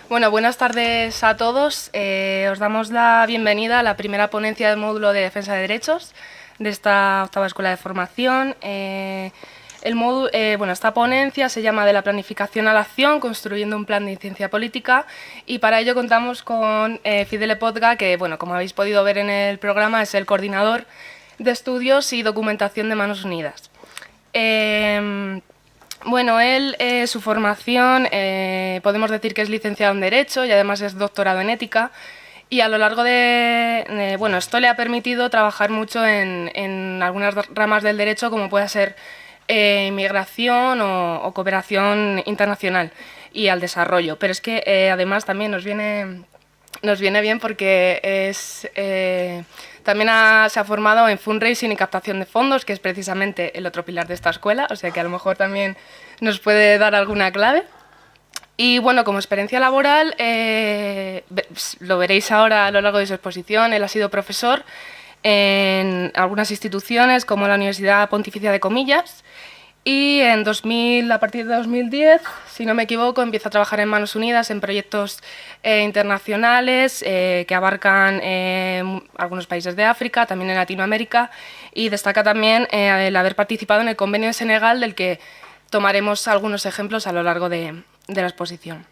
Bueno, buenas tardes a todos. Os damos la bienvenida a la primera ponencia del módulo de Defensa de Derechos de esta octava Escuela de Formación. Esta ponencia se llama De la planificación a la acción, construyendo un plan de incidencia política, y para ello contamos con Fidele Podga, que, bueno, como habéis podido ver en el programa, es el coordinador de estudios y documentación de Manos Unidas. Su formación, podemos decir que es licenciado en Derecho y además es doctorado en Ética, y a lo largo esto le ha permitido trabajar mucho en algunas ramas del derecho, como puede ser inmigración o cooperación internacional y al desarrollo. Pero es que además también nos viene bien porque también se ha formado en fundraising y captación de fondos, que es precisamente el otro pilar de esta escuela, o sea que a lo mejor también nos puede dar alguna clave. Y bueno, como experiencia laboral, lo veréis ahora a lo largo de su exposición, él ha sido profesor en algunas instituciones como la Universidad Pontificia de Comillas, y a partir de 2010, si no me equivoco, empieza a trabajar en Manos Unidas en proyectos internacionales que abarcan algunos países de África, también en Latinoamérica, y destaca también el haber participado en el convenio de Senegal, del que tomaremos algunos ejemplos a lo largo de la exposición.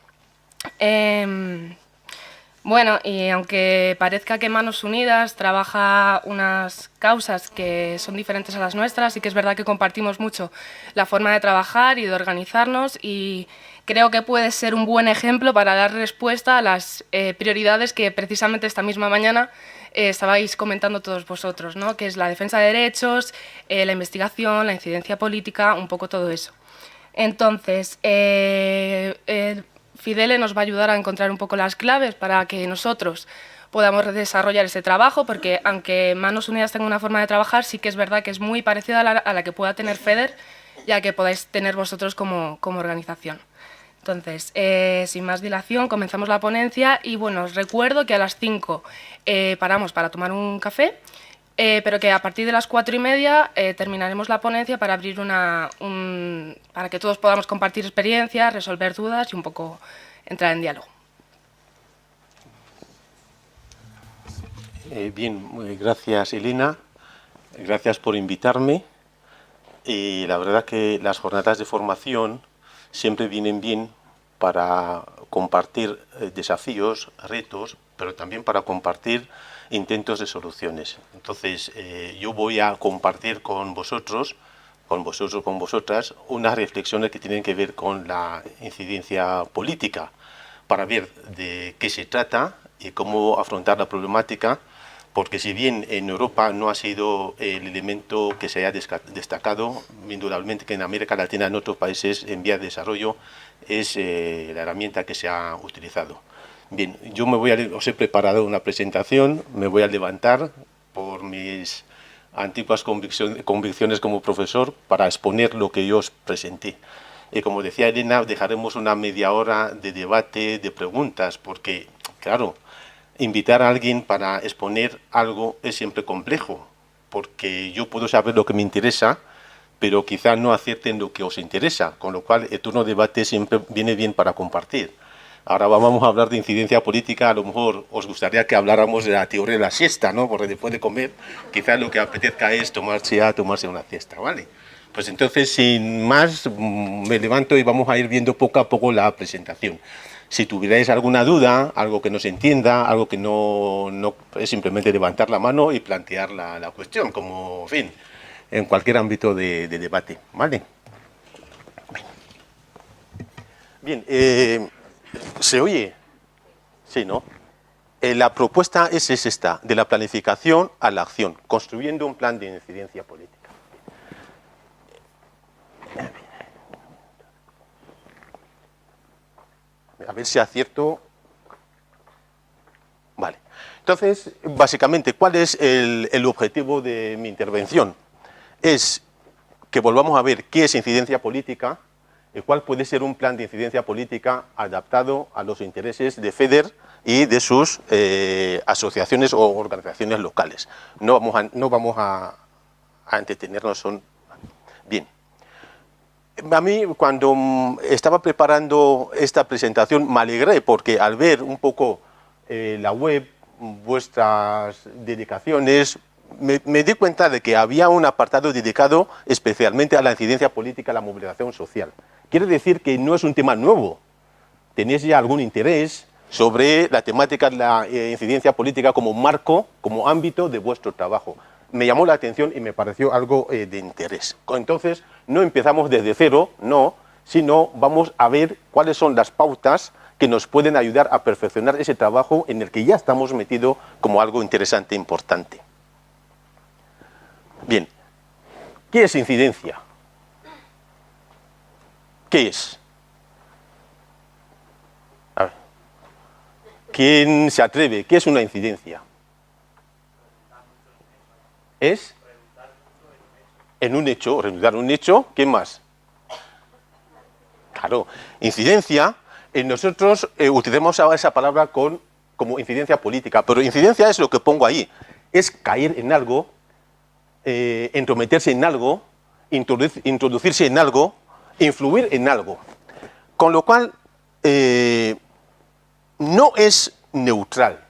Y aunque parezca que Manos Unidas trabaja unas causas que son diferentes a las nuestras, sí que es verdad que compartimos mucho la forma de trabajar y de organizarnos, y creo que puede ser un buen ejemplo para dar respuesta a las prioridades que precisamente esta misma mañana estabais comentando todos vosotros, ¿no? Que es la defensa de derechos, la investigación, la incidencia política, un poco todo eso. Entonces, Fidele nos va a ayudar a encontrar un poco las claves para que nosotros podamos desarrollar ese trabajo, porque aunque Manos Unidas tenga una forma de trabajar, sí que es verdad que es muy parecida a la que pueda tener FEDER, ya que podáis tener vosotros como organización. Entonces, sin más dilación, comenzamos la ponencia y, bueno, os recuerdo que a las 5 paramos para tomar un café, pero que a partir de las 4:30 terminaremos la ponencia para abrir para que todos podamos compartir experiencias, resolver dudas y un poco entrar en diálogo. Gracias, Elena. Gracias por invitarme. Y la verdad que las jornadas de formación siempre vienen bien para compartir desafíos, retos, pero también para compartir intentos de soluciones. Entonces, yo voy a compartir con vosotras, unas reflexiones que tienen que ver con la incidencia política, para ver de qué se trata y cómo afrontar la problemática, porque si bien en Europa no ha sido el elemento que se haya destacado, indudablemente que en América Latina, en otros países en vías de desarrollo, es la herramienta que se ha utilizado. Bien, yo os he preparado una presentación, me voy a levantar por mis antiguas convicciones como profesor para exponer lo que yo os presenté. Y como decía Elena, dejaremos una media hora de debate, de preguntas, porque, claro, invitar a alguien para exponer algo es siempre complejo, porque yo puedo saber lo que me interesa, pero quizá no acierte en lo que os interesa, con lo cual el turno de debate siempre viene bien para compartir. Ahora vamos a hablar de incidencia política. A lo mejor os gustaría que habláramos de la teoría de la siesta, ¿no? Porque después de comer, quizás lo que apetezca es tomarse una siesta, ¿vale? Pues entonces, sin más, me levanto y vamos a ir viendo poco a poco la presentación. Si tuvierais alguna duda, algo que no se entienda, algo que no es simplemente levantar la mano y plantear la cuestión, como, en fin, en cualquier ámbito de debate, ¿vale? Bien, ¿se oye? Sí, ¿no? La propuesta es esta, de la planificación a la acción, construyendo un plan de incidencia política. A ver si acierto. Vale. Entonces, básicamente, ¿cuál es el objetivo de mi intervención? Es que volvamos a ver qué es incidencia política y cuál puede ser un plan de incidencia política adaptado a los intereses de FEDER y de sus asociaciones o organizaciones locales. No vamos a entretenernos. Bien. A mí, cuando estaba preparando esta presentación, me alegré porque al ver un poco la web, vuestras dedicaciones, me di cuenta de que había un apartado dedicado especialmente a la incidencia política, a la movilización social. Quiere decir que no es un tema nuevo. Tenéis ya algún interés sobre la temática de la incidencia política como marco, como ámbito de vuestro trabajo. Me llamó la atención y me pareció algo de interés. Entonces, no empezamos desde cero, no, sino vamos a ver cuáles son las pautas que nos pueden ayudar a perfeccionar ese trabajo en el que ya estamos metidos como algo interesante e importante. Bien, ¿qué es incidencia? ¿Qué es? A ver. ¿Quién se atreve? ¿Qué es una incidencia? Es en un hecho, redundar un hecho, ¿qué más? Claro, incidencia, nosotros utilizamos esa palabra como incidencia política, pero incidencia es lo que pongo ahí, es caer en algo, entrometerse en algo, introducirse en algo, influir en algo. Con lo cual, no es neutral,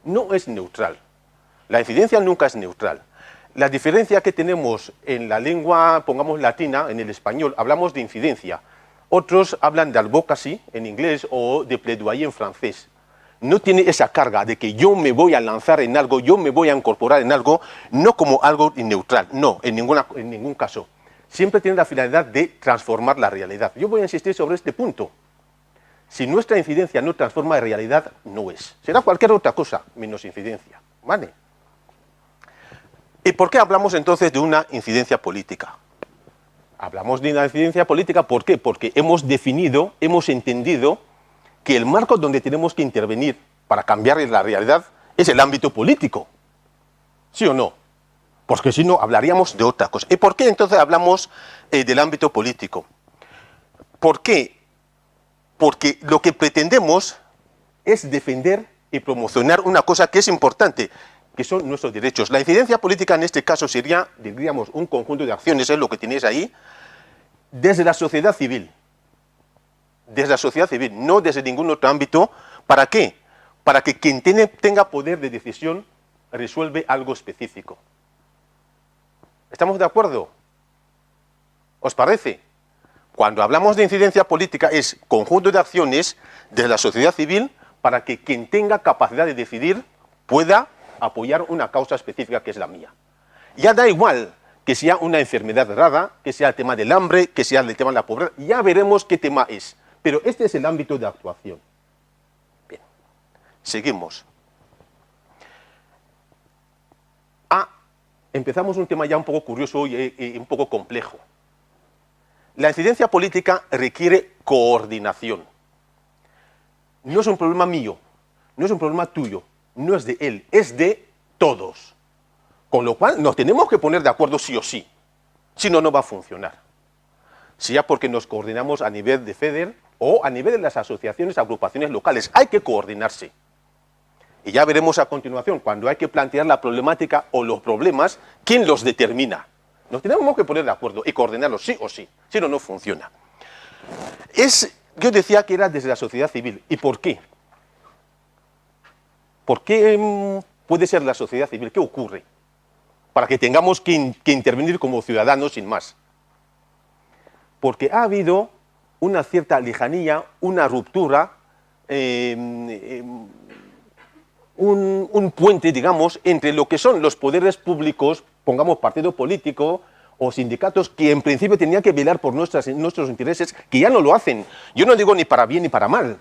no es neutral. La incidencia nunca es neutral. La diferencia que tenemos en la lengua, pongamos latina, en el español, hablamos de incidencia. Otros hablan de advocacy en inglés o de plaidoyer en francés. No tiene esa carga de que yo me voy a lanzar en algo, yo me voy a incorporar en algo, no como algo neutral, no, en ningún caso. Siempre tiene la finalidad de transformar la realidad. Yo voy a insistir sobre este punto. Si nuestra incidencia no transforma la realidad, no es. Será cualquier otra cosa menos incidencia, ¿vale? ¿Y por qué hablamos entonces de una incidencia política? Hablamos de una incidencia política, ¿por qué? Porque hemos definido, hemos entendido que el marco donde tenemos que intervenir para cambiar la realidad es el ámbito político. ¿Sí o no? Porque si no, hablaríamos de otra cosa. ¿Y por qué entonces hablamos del ámbito político? ¿Por qué? Porque lo que pretendemos es defender y promocionar una cosa que es importante, que son nuestros derechos. La incidencia política en este caso sería, diríamos, un conjunto de acciones, es lo que tenéis ahí, desde la sociedad civil. Desde la sociedad civil, no desde ningún otro ámbito. ¿Para qué? Para que quien tenga poder de decisión resuelve algo específico. ¿Estamos de acuerdo? ¿Os parece? Cuando hablamos de incidencia política es conjunto de acciones desde la sociedad civil para que quien tenga capacidad de decidir pueda apoyar una causa específica que es la mía. Ya da igual que sea una enfermedad rara, que sea el tema del hambre, que sea el tema de la pobreza, ya veremos qué tema es. Pero este es el ámbito de actuación. Bien, seguimos. Empezamos un tema ya un poco curioso y un poco complejo. La incidencia política requiere coordinación. No es un problema mío, no es un problema tuyo, no es de él, es de todos. Con lo cual nos tenemos que poner de acuerdo sí o sí, si no, no va a funcionar. Sea porque nos coordinamos a nivel de FEDER o a nivel de las asociaciones, agrupaciones locales, hay que coordinarse. Y ya veremos a continuación, cuando hay que plantear la problemática o los problemas, ¿quién los determina? Nos tenemos que poner de acuerdo y coordinarlos sí o sí, si no, no funciona. Yo decía que era desde la sociedad civil. ¿Y por qué? ¿Por qué puede ser la sociedad civil? ¿Qué ocurre? Para que tengamos que intervenir como ciudadanos sin más. Porque ha habido una cierta lejanía, una ruptura, un puente, digamos, entre lo que son los poderes públicos, pongamos partido político o sindicatos, que en principio tenían que velar por nuestros intereses, que ya no lo hacen. Yo no digo ni para bien ni para mal.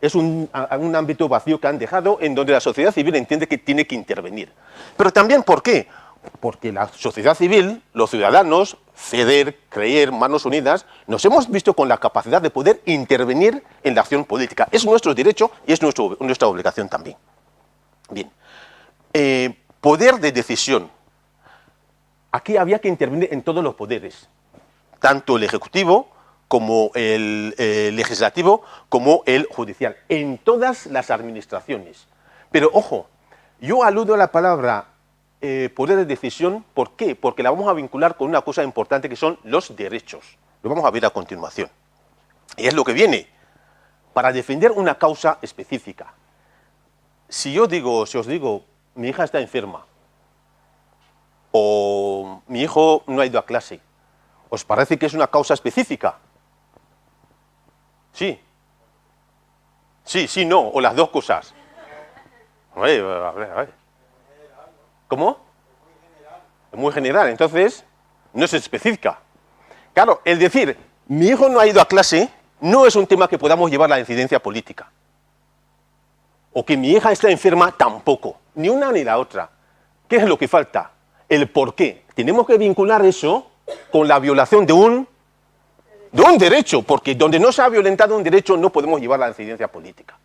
Es un ámbito vacío que han dejado en donde la sociedad civil entiende que tiene que intervenir. Pero también, ¿por qué? Porque la sociedad civil, los ciudadanos, FEDER, CREER, Manos Unidas, nos hemos visto con la capacidad de poder intervenir en la acción política. Es nuestro derecho y es nuestra obligación también. Bien. Poder de decisión. Aquí había que intervenir en todos los poderes, tanto el ejecutivo como el legislativo, como el judicial, en todas las administraciones. Pero ojo, yo aludo a la palabra poder de decisión, ¿por qué? Porque la vamos a vincular con una cosa importante que son los derechos. Lo vamos a ver a continuación. Y es lo que viene. Para defender una causa específica. Si os digo, mi hija está enferma, o mi hijo no ha ido a clase, ¿os parece que es una causa específica? Sí. Sí, sí, no, o las dos cosas. A ver. ¿Cómo? Es muy general, entonces no es específica. Claro, el decir, mi hijo no ha ido a clase, no es un tema que podamos llevar a la incidencia política. O que mi hija está enferma, tampoco. Ni una ni la otra. ¿Qué es lo que falta? El por qué. Tenemos que vincular eso con la violación de un derecho, porque donde no se ha violentado un derecho no podemos llevar a la incidencia política.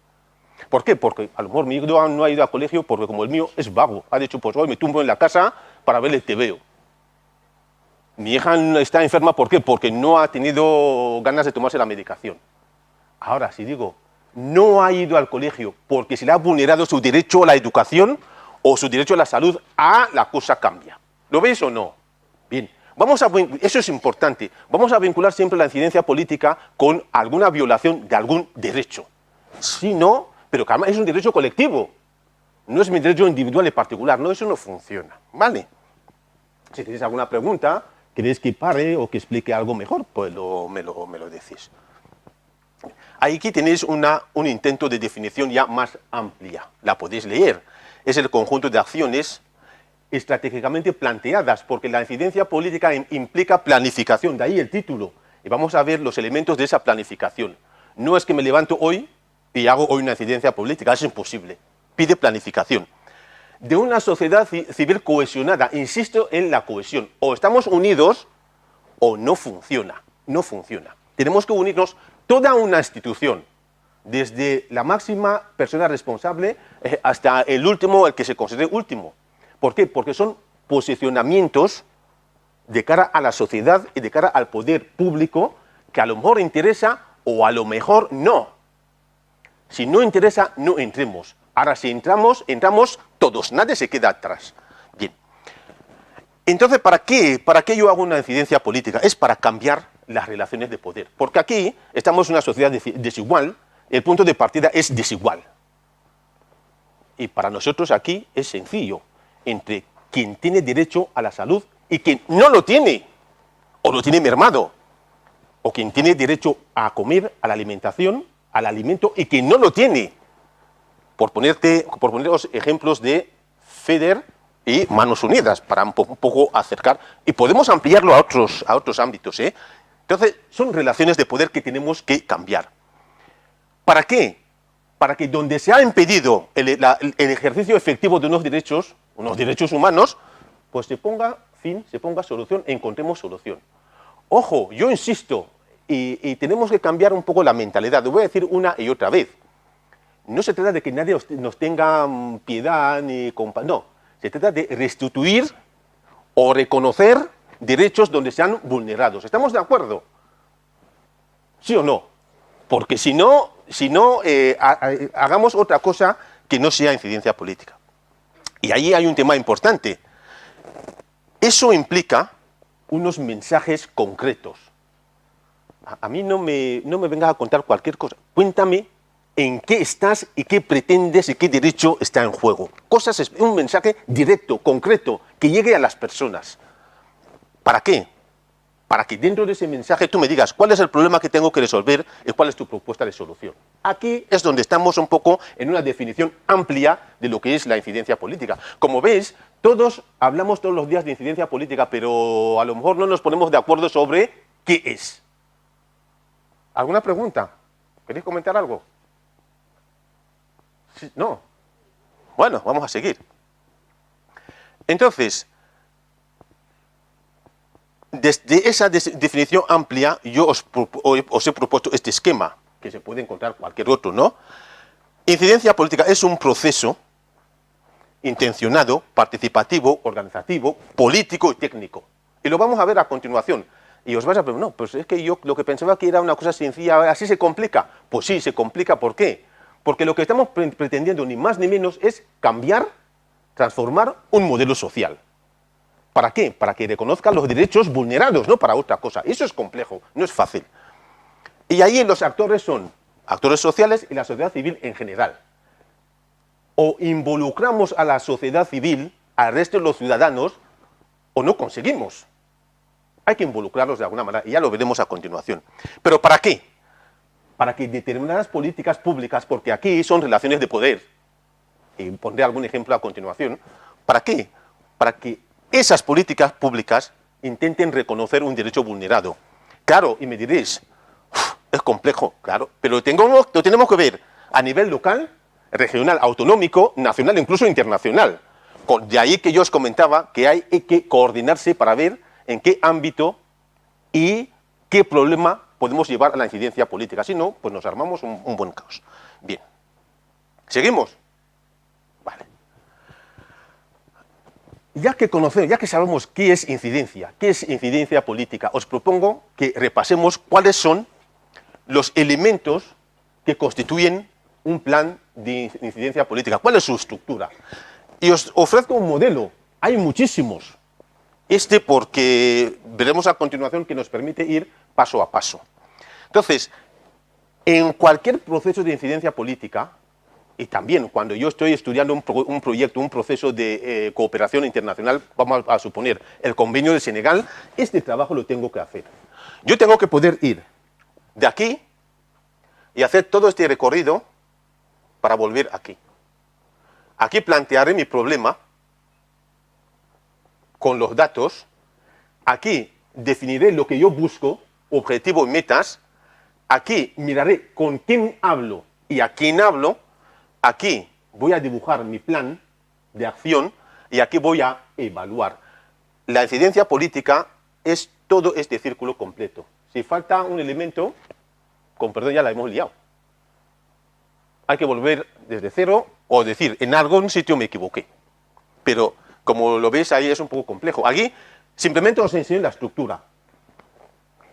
¿Por qué? Porque a lo mejor mi hijo no ha ido al colegio porque como el mío es vago. Ha dicho, pues hoy me tumbo en la casa para ver el TVO. Mi hija está enferma, ¿por qué? Porque no ha tenido ganas de tomarse la medicación. Ahora, si digo, no ha ido al colegio porque se le ha vulnerado su derecho a la educación o su derecho a la salud, la cosa cambia. ¿Lo veis o no? Bien, eso es importante. Vamos a vincular siempre la incidencia política con alguna violación de algún derecho. Si no, pero que además es un derecho colectivo. No es mi derecho individual y particular. No, eso no funciona. ¿Vale? Si tenéis alguna pregunta, queréis que pare o que explique algo mejor, pues me lo decís. Aquí tenéis un intento de definición ya más amplia. La podéis leer. Es el conjunto de acciones estratégicamente planteadas, porque la incidencia política implica planificación, de ahí el título. Y vamos a ver los elementos de esa planificación. No es que me levanto hoy y hago hoy una incidencia política, es imposible. Pide planificación. De una sociedad civil cohesionada, insisto en la cohesión. O estamos unidos o no funciona. No funciona. Tenemos que unirnos toda una institución, desde la máxima persona responsable hasta el último, el que se considere último. ¿Por qué? Porque son posicionamientos de cara a la sociedad y de cara al poder público que a lo mejor interesa o a lo mejor no. Si no interesa, no entremos. Ahora, si entramos todos, nadie se queda atrás. Bien. Entonces, ¿para qué yo hago una incidencia política? Es para cambiar las relaciones de poder. Porque aquí estamos en una sociedad desigual, el punto de partida es desigual. Y para nosotros aquí es sencillo, entre quien tiene derecho a la salud y quien no lo tiene, o lo tiene mermado, o quien tiene derecho a comer, a la alimentación, al alimento, y quien no lo tiene. Por poneros ejemplos de FEDER y Manos Unidas, para un poco acercar, y podemos ampliarlo a otros ámbitos. Entonces, son relaciones de poder que tenemos que cambiar. ¿Para qué? Para que donde se ha impedido el ejercicio efectivo de unos derechos humanos, pues se ponga fin, se ponga solución, encontremos solución. Ojo, yo insisto, y tenemos que cambiar un poco la mentalidad, lo voy a decir una y otra vez. No se trata de que nadie nos tenga piedad ni compasión, no. Se trata de restituir o reconocer derechos donde se han vulnerado. ¿Estamos de acuerdo? ¿Sí o no? Porque si no, hagamos otra cosa que no sea incidencia política. Y ahí hay un tema importante. Eso implica unos mensajes concretos. A mí no me vengas a contar cualquier cosa. Cuéntame en qué estás y qué pretendes y qué derecho está en juego. Un mensaje directo, concreto, que llegue a las personas. ¿Para qué? Para que dentro de ese mensaje tú me digas cuál es el problema que tengo que resolver y cuál es tu propuesta de solución. Aquí es donde estamos un poco en una definición amplia de lo que es la incidencia política. Como veis, todos hablamos todos los días de incidencia política, pero a lo mejor no nos ponemos de acuerdo sobre qué es. ¿Alguna pregunta? ¿Queréis comentar algo? ¿Sí? ¿No? Bueno, vamos a seguir. Entonces, desde esa definición amplia, yo os he propuesto este esquema, que se puede encontrar cualquier otro, ¿no? Incidencia política es un proceso intencionado, participativo, organizativo, político y técnico. Y lo vamos a ver a continuación. Y os vais a preguntar, no, pues es que yo lo que pensaba que era una cosa sencilla, ¿así se complica? Pues sí, se complica. ¿Por qué? Porque lo que estamos pretendiendo, ni más ni menos, es cambiar, transformar un modelo social. ¿Para qué? Para que reconozcan los derechos vulnerados, no para otra cosa. Eso es complejo, no es fácil. Y ahí los actores son actores sociales y la sociedad civil en general. O involucramos a la sociedad civil, al resto de los ciudadanos, o no conseguimos. Hay que involucrarlos de alguna manera, y ya lo veremos a continuación. ¿Pero para qué? Para que determinadas políticas públicas, porque aquí son relaciones de poder, y pondré algún ejemplo a continuación, ¿para qué? Para que esas políticas públicas intenten reconocer un derecho vulnerado. Claro, y me diréis, es complejo, claro, pero lo tenemos que ver a nivel local, regional, autonómico, nacional e incluso internacional. De ahí que yo os comentaba que hay que coordinarse para ver en qué ámbito y qué problema podemos llevar a la incidencia política. Si no, pues nos armamos un buen caos. Bien. ¿Seguimos? Vale. Ya que sabemos qué es incidencia política, os propongo que repasemos cuáles son los elementos que constituyen un plan de incidencia política. ¿Cuál es su estructura? Y os ofrezco un modelo. Hay muchísimos. Porque veremos a continuación que nos permite ir paso a paso. Entonces, en cualquier proceso de incidencia política, y también cuando yo estoy estudiando un proyecto, un proceso de cooperación internacional, vamos a suponer el convenio de Senegal, este trabajo lo tengo que hacer. Yo tengo que poder ir de aquí y hacer todo este recorrido para volver aquí. Aquí plantearé mi problema con los datos. Aquí definiré lo que yo busco, objetivo y metas. Aquí miraré con quién hablo y a quién hablo. Aquí voy a dibujar mi plan de acción y aquí voy a evaluar. La incidencia política es todo este círculo completo. Si falta un elemento, con perdón ya la hemos liado. Hay que volver desde cero o decir, en algún sitio me equivoqué. Pero como lo veis ahí es un poco complejo. Aquí simplemente os enseño la estructura.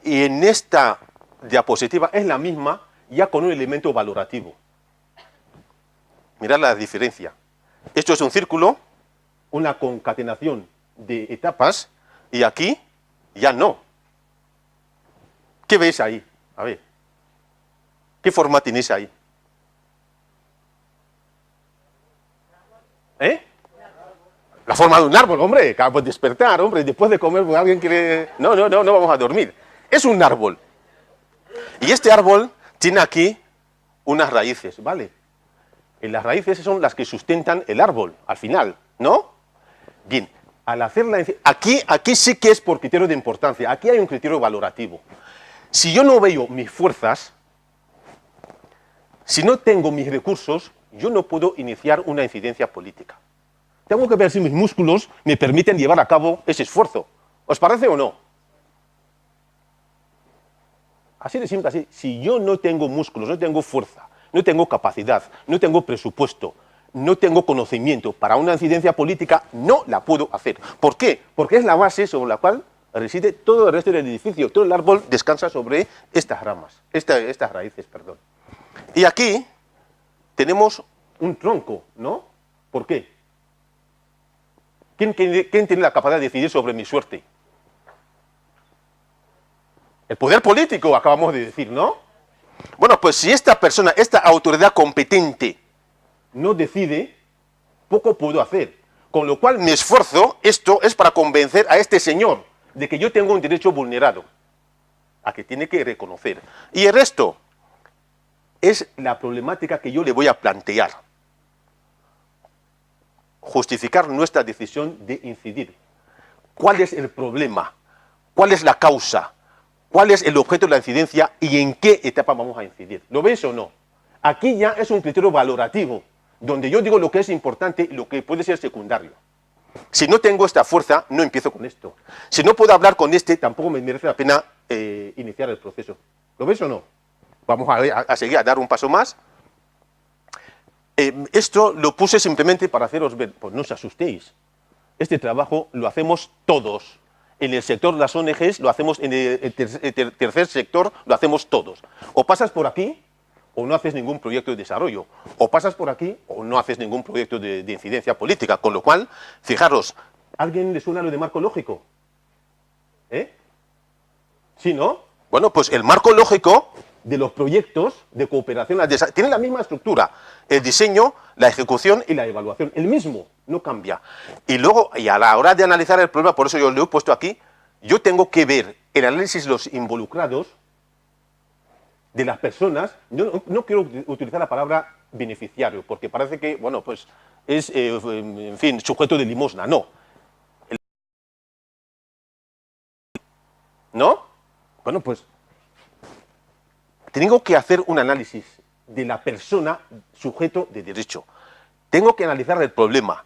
Y en esta diapositiva es la misma, ya con un elemento valorativo. Mirad la diferencia. Esto es un círculo, una concatenación de etapas, y aquí ya no. ¿Qué veis ahí? A ver. ¿Qué forma tenéis ahí? ¿Eh? La forma de un árbol, hombre. Acabo de despertar, hombre. Después de comer, pues, alguien quiere... No vamos a dormir. Es un árbol. Y este árbol tiene aquí unas raíces, ¿vale? Y las raíces son las que sustentan el árbol, al final, ¿no? Bien, al hacerla... Aquí sí que es por criterio de importancia. Aquí hay un criterio valorativo. Si yo no veo mis fuerzas, si no tengo mis recursos, yo no puedo iniciar una incidencia política. Tengo que ver si mis músculos me permiten llevar a cabo ese esfuerzo. ¿Os parece o no? Así de simple, así. Si yo no tengo músculos, no tengo fuerza, no tengo capacidad, no tengo presupuesto, no tengo conocimiento para una incidencia política, no la puedo hacer. ¿Por qué? Porque es la base sobre la cual reside todo el resto del edificio. Todo el árbol descansa sobre estas ramas, estas raíces, perdón. Y aquí tenemos un tronco, ¿no? ¿Por qué? ¿Quién tiene la capacidad de decidir sobre mi suerte? El poder político, acabamos de decir, ¿no? Bueno, pues si esta persona, esta autoridad competente, no decide, poco puedo hacer. Con lo cual mi esfuerzo, esto es para convencer a este señor de que yo tengo un derecho vulnerado, a que tiene que reconocer. Y el resto es la problemática que yo le voy a plantear. Justificar nuestra decisión de incidir. ¿Cuál es el problema? ¿Cuál es la causa? ¿Cuál es el objeto de la incidencia y en qué etapa vamos a incidir? ¿Lo veis o no? Aquí ya es un criterio valorativo, donde yo digo lo que es importante y lo que puede ser secundario. Si no tengo esta fuerza, no empiezo con esto. Si no puedo hablar con este, tampoco me merece la pena iniciar el proceso. ¿Lo veis o no? Vamos a seguir, a dar un paso más. Esto lo puse simplemente para haceros ver, pues no os asustéis. Este trabajo lo hacemos todos. En el sector de las ONGs lo hacemos, en el tercer sector lo hacemos todos. O pasas por aquí o no haces ningún proyecto de desarrollo. O pasas por aquí o no haces ningún proyecto de incidencia política. Con lo cual, fijaros, ¿Alguien le suena lo de marco lógico? ¿Eh? ¿Sí, no? Bueno, pues el marco lógico De los proyectos de cooperación tiene la misma estructura. El diseño, la ejecución y la evaluación. El mismo, no cambia. y luego, y a la hora de analizar el problema, por eso yo lo he puesto aquí, yo tengo que ver el análisis de los Involucrados, de las personas. Yo no quiero utilizar la palabra beneficiario, porque parece que, bueno, pues es, en fin, sujeto de limosna. No. ¿No? Bueno, pues tengo que hacer un análisis de la persona sujeto de derecho. Tengo que analizar el problema,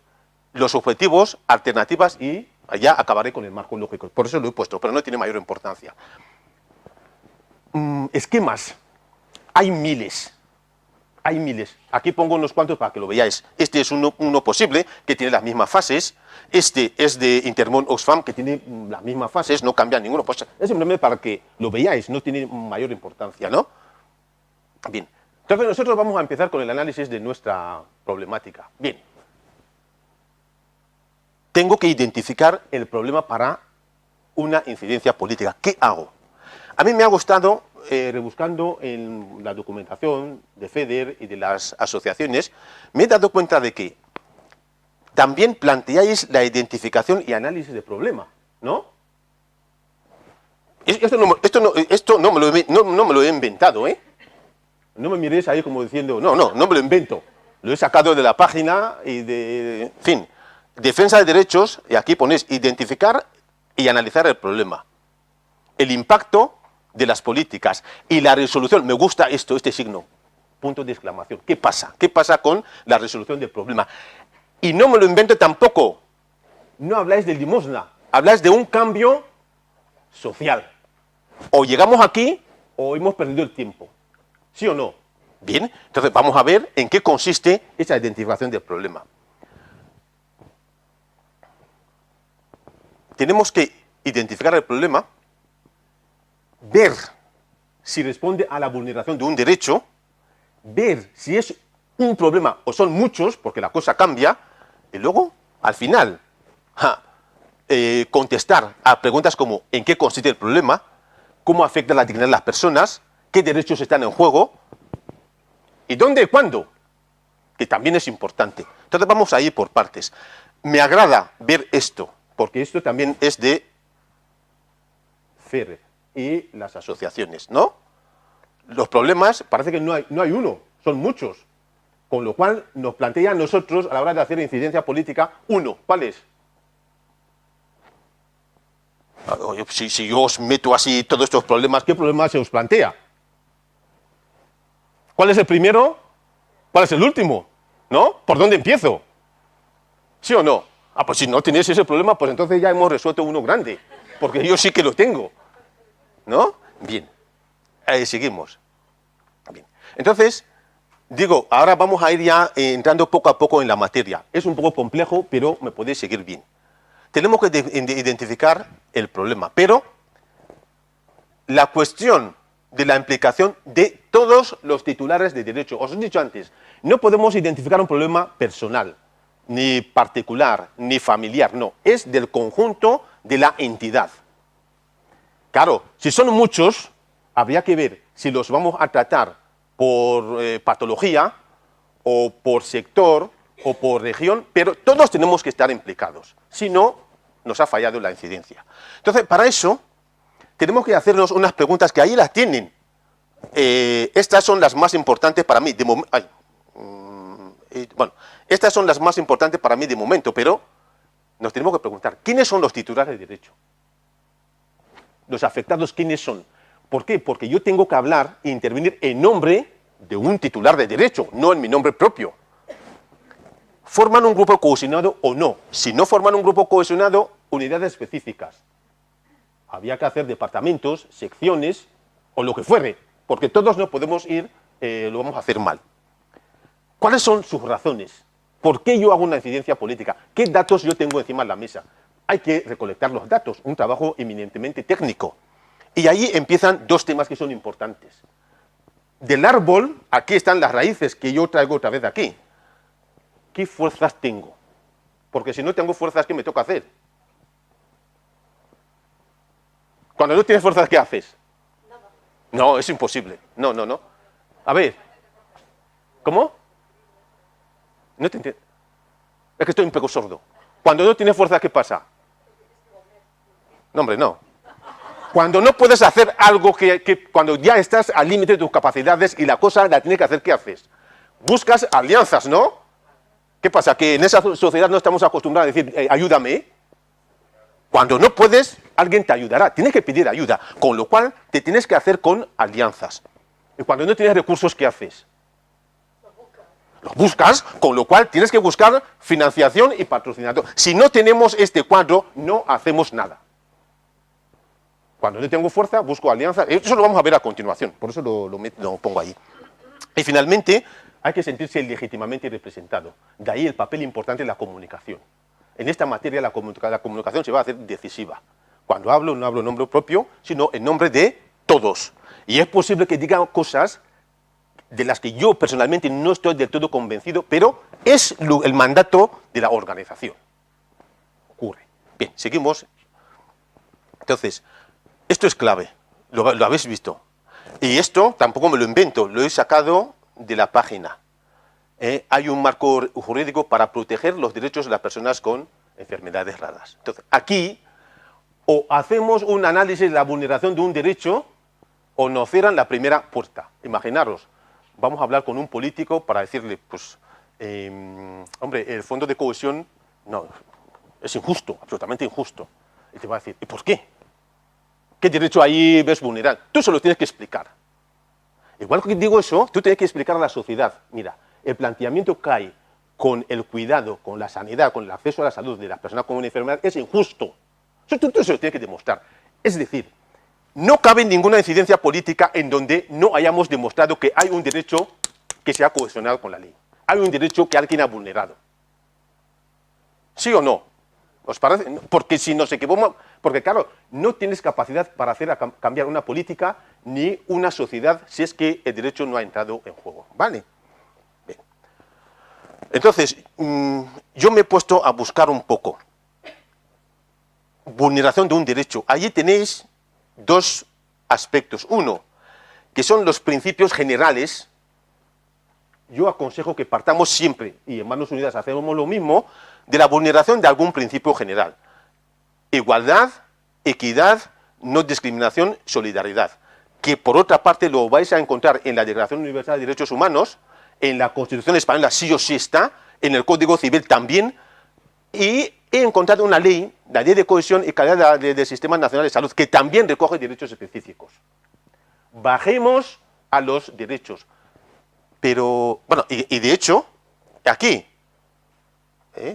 los objetivos, alternativas y allá acabaré con el marco lógico. por eso lo he puesto, pero no tiene mayor importancia. Esquemas. Hay miles. Hay miles. Aquí pongo unos cuantos para que lo veáis. Este es uno posible, que tiene las mismas fases. Este es de Intermón Oxfam, que tiene las mismas fases, no cambia ninguno. Pues Es simplemente para que lo veáis, no tiene mayor importancia, ¿no? bien, Entonces nosotros vamos a empezar con el análisis de nuestra problemática. bien. Tengo que identificar el problema para una incidencia política. ¿Qué hago? A mí me ha gustado, Rebuscando en la documentación de FEDER y de las asociaciones, me he dado cuenta de que también planteáis la identificación y análisis de problema, ¿no? Esto no me lo he inventado, ¿eh? No me miréis ahí como diciendo, No me lo invento. Lo he sacado de la página y de... En fin, defensa de derechos, y aquí ponéis identificar y analizar el problema. El impacto de las políticas y la resolución. Me gusta esto, este signo. punto de exclamación. ¿Qué pasa? ¿Qué pasa con la resolución del problema? Y no me lo invento tampoco. No habláis de limosna, Habláis de un cambio social. o llegamos aquí, O hemos perdido el tiempo. ¿Sí o no? bien, entonces vamos a ver en qué consiste esa identificación del problema. Tenemos que identificar el problema, ver Si responde a la vulneración de un derecho, ver si es un problema o son muchos, porque la cosa cambia, y luego, al final, contestar a preguntas como ¿en qué consiste el problema? ¿Cómo afecta la dignidad de las personas? ¿Qué derechos están en juego? ¿Y dónde y cuándo? Que también es importante. Entonces vamos a ir por partes. Me agrada ver esto, porque esto también es de FEDER y las asociaciones, ¿no? Los problemas, Parece que no hay uno, son muchos. Con lo cual nos plantea a nosotros, a la hora de hacer incidencia política, uno. ¿Cuál es? si yo os meto así todos estos problemas, ¿Qué problema se os plantea? ¿Cuál es el primero? ¿Cuál es el último? ¿No? ¿Por dónde empiezo? ¿Sí o no? Ah, pues si no tenéis ese problema, pues entonces ya hemos resuelto uno grande. Porque yo sí que lo tengo. ¿no? Bien, seguimos. Bien. Entonces, digo, ahora vamos a ir ya entrando poco a poco en la materia. Es un poco complejo, pero Me podéis seguir bien. Tenemos que identificar el problema, pero la cuestión de la implicación de todos los titulares de derecho. Os he dicho antes, no podemos identificar un problema personal, ni particular, ni familiar, no. Es del conjunto de la entidad. Claro, si son muchos, habría que ver si los vamos a tratar por patología, o por sector, o por región, pero todos tenemos que estar implicados. Si no, nos ha fallado la incidencia. Entonces, para eso, tenemos que hacernos unas preguntas que ahí las tienen. Estas son las más importantes para mí. Bueno, estas son las más importantes para mí de momento, pero nos tenemos que preguntar, ¿quiénes son los titulares de derecho? Los afectados, ¿quiénes son? ¿Por qué? Porque yo tengo que hablar e intervenir en nombre De un titular de derecho, no en mi nombre propio. ¿Forman un grupo cohesionado o no? Si no forman un grupo cohesionado, Unidades específicas. Había que hacer departamentos, secciones o lo que fuere, porque todos no podemos ir, lo vamos a hacer mal. ¿Cuáles son sus razones? ¿Por qué yo hago una incidencia política? ¿Qué datos yo tengo encima de la mesa? Hay que recolectar los datos, un trabajo eminentemente técnico. Y ahí empiezan dos temas que son importantes. Del árbol, aquí están las raíces que yo traigo otra vez aquí. ¿Qué fuerzas tengo? Porque si no tengo fuerzas, ¿qué me toca hacer? Cuando no tienes fuerzas, ¿qué haces? No, es imposible. No, no, no. A ver. ¿Cómo? No te entiendo. Es que estoy un poco sordo. Cuando no tienes fuerzas, ¿qué pasa? No, hombre, no. Cuando no puedes hacer algo cuando ya estás al límite de tus capacidades y la cosa la tienes que hacer, ¿qué haces? Buscas alianzas, ¿no? ¿Qué pasa? Que en esa sociedad no estamos acostumbrados a decir, ayúdame. Cuando no puedes, alguien te ayudará. Tienes que pedir ayuda, con lo cual te tienes que hacer con alianzas. Y cuando no tienes recursos, ¿qué haces? Los buscas, con lo cual tienes que buscar financiación y patrocinador. Si no tenemos este cuadro, no hacemos nada. Cuando no tengo fuerza, busco alianzas. Eso lo vamos a ver a continuación, por eso lo pongo ahí. Y finalmente, hay que sentirse legítimamente representado. De ahí el papel importante de la comunicación. En esta materia la comunicación se va a hacer decisiva. Cuando hablo, no hablo en nombre propio, sino en nombre de todos. Y es posible que diga cosas de las que yo personalmente no estoy del todo convencido, pero es el mandato de la organización. Ocurre. Bien, seguimos. Entonces, esto es clave, lo habéis visto. Y esto tampoco me lo invento, lo he sacado de la página. Hay un marco jurídico para proteger los derechos de las personas con enfermedades raras. Entonces, aquí, o hacemos un análisis de la vulneración de un derecho, o nos cierran la primera puerta. Imaginaros, vamos a hablar con un político para decirle, pues, hombre, el fondo de cohesión, no, es injusto, absolutamente injusto. Y te va a decir, ¿y por qué? ¿Qué derecho ahí ves vulnerado? Tú se lo tienes que explicar. Igual que digo eso, tú tienes que explicar a la sociedad, mira, el planteamiento que hay con el cuidado, con la sanidad, con el acceso a la salud de las personas con una enfermedad es injusto. Eso tú se lo tienes que demostrar. Es decir, no cabe ninguna incidencia política en donde no hayamos demostrado que hay un derecho que se ha cohesionado con la ley. Hay un derecho que alguien ha vulnerado. ¿Sí o no? ¿Os parece? Porque si nos equivocamos, porque claro, no tienes capacidad para hacer cambiar una política ni una sociedad si es que el derecho no ha entrado en juego. ¿Vale? Bien. Entonces, yo me he puesto a buscar un poco. Vulneración de un derecho. Allí tenéis dos aspectos. Uno, que son los principios generales. Yo aconsejo que partamos siempre, y en Manos Unidas hacemos lo mismo, de la vulneración de algún principio general. Igualdad, equidad, no discriminación, solidaridad. Que por otra parte lo vais a encontrar en la Declaración Universal de Derechos Humanos, en la Constitución Española sí o sí está, en el Código Civil también, y he encontrado una ley, la Ley de Cohesión y Calidad del Sistema Nacional de Salud, que también recoge derechos específicos. Bajemos a los derechos. Pero, bueno, y de hecho, aquí,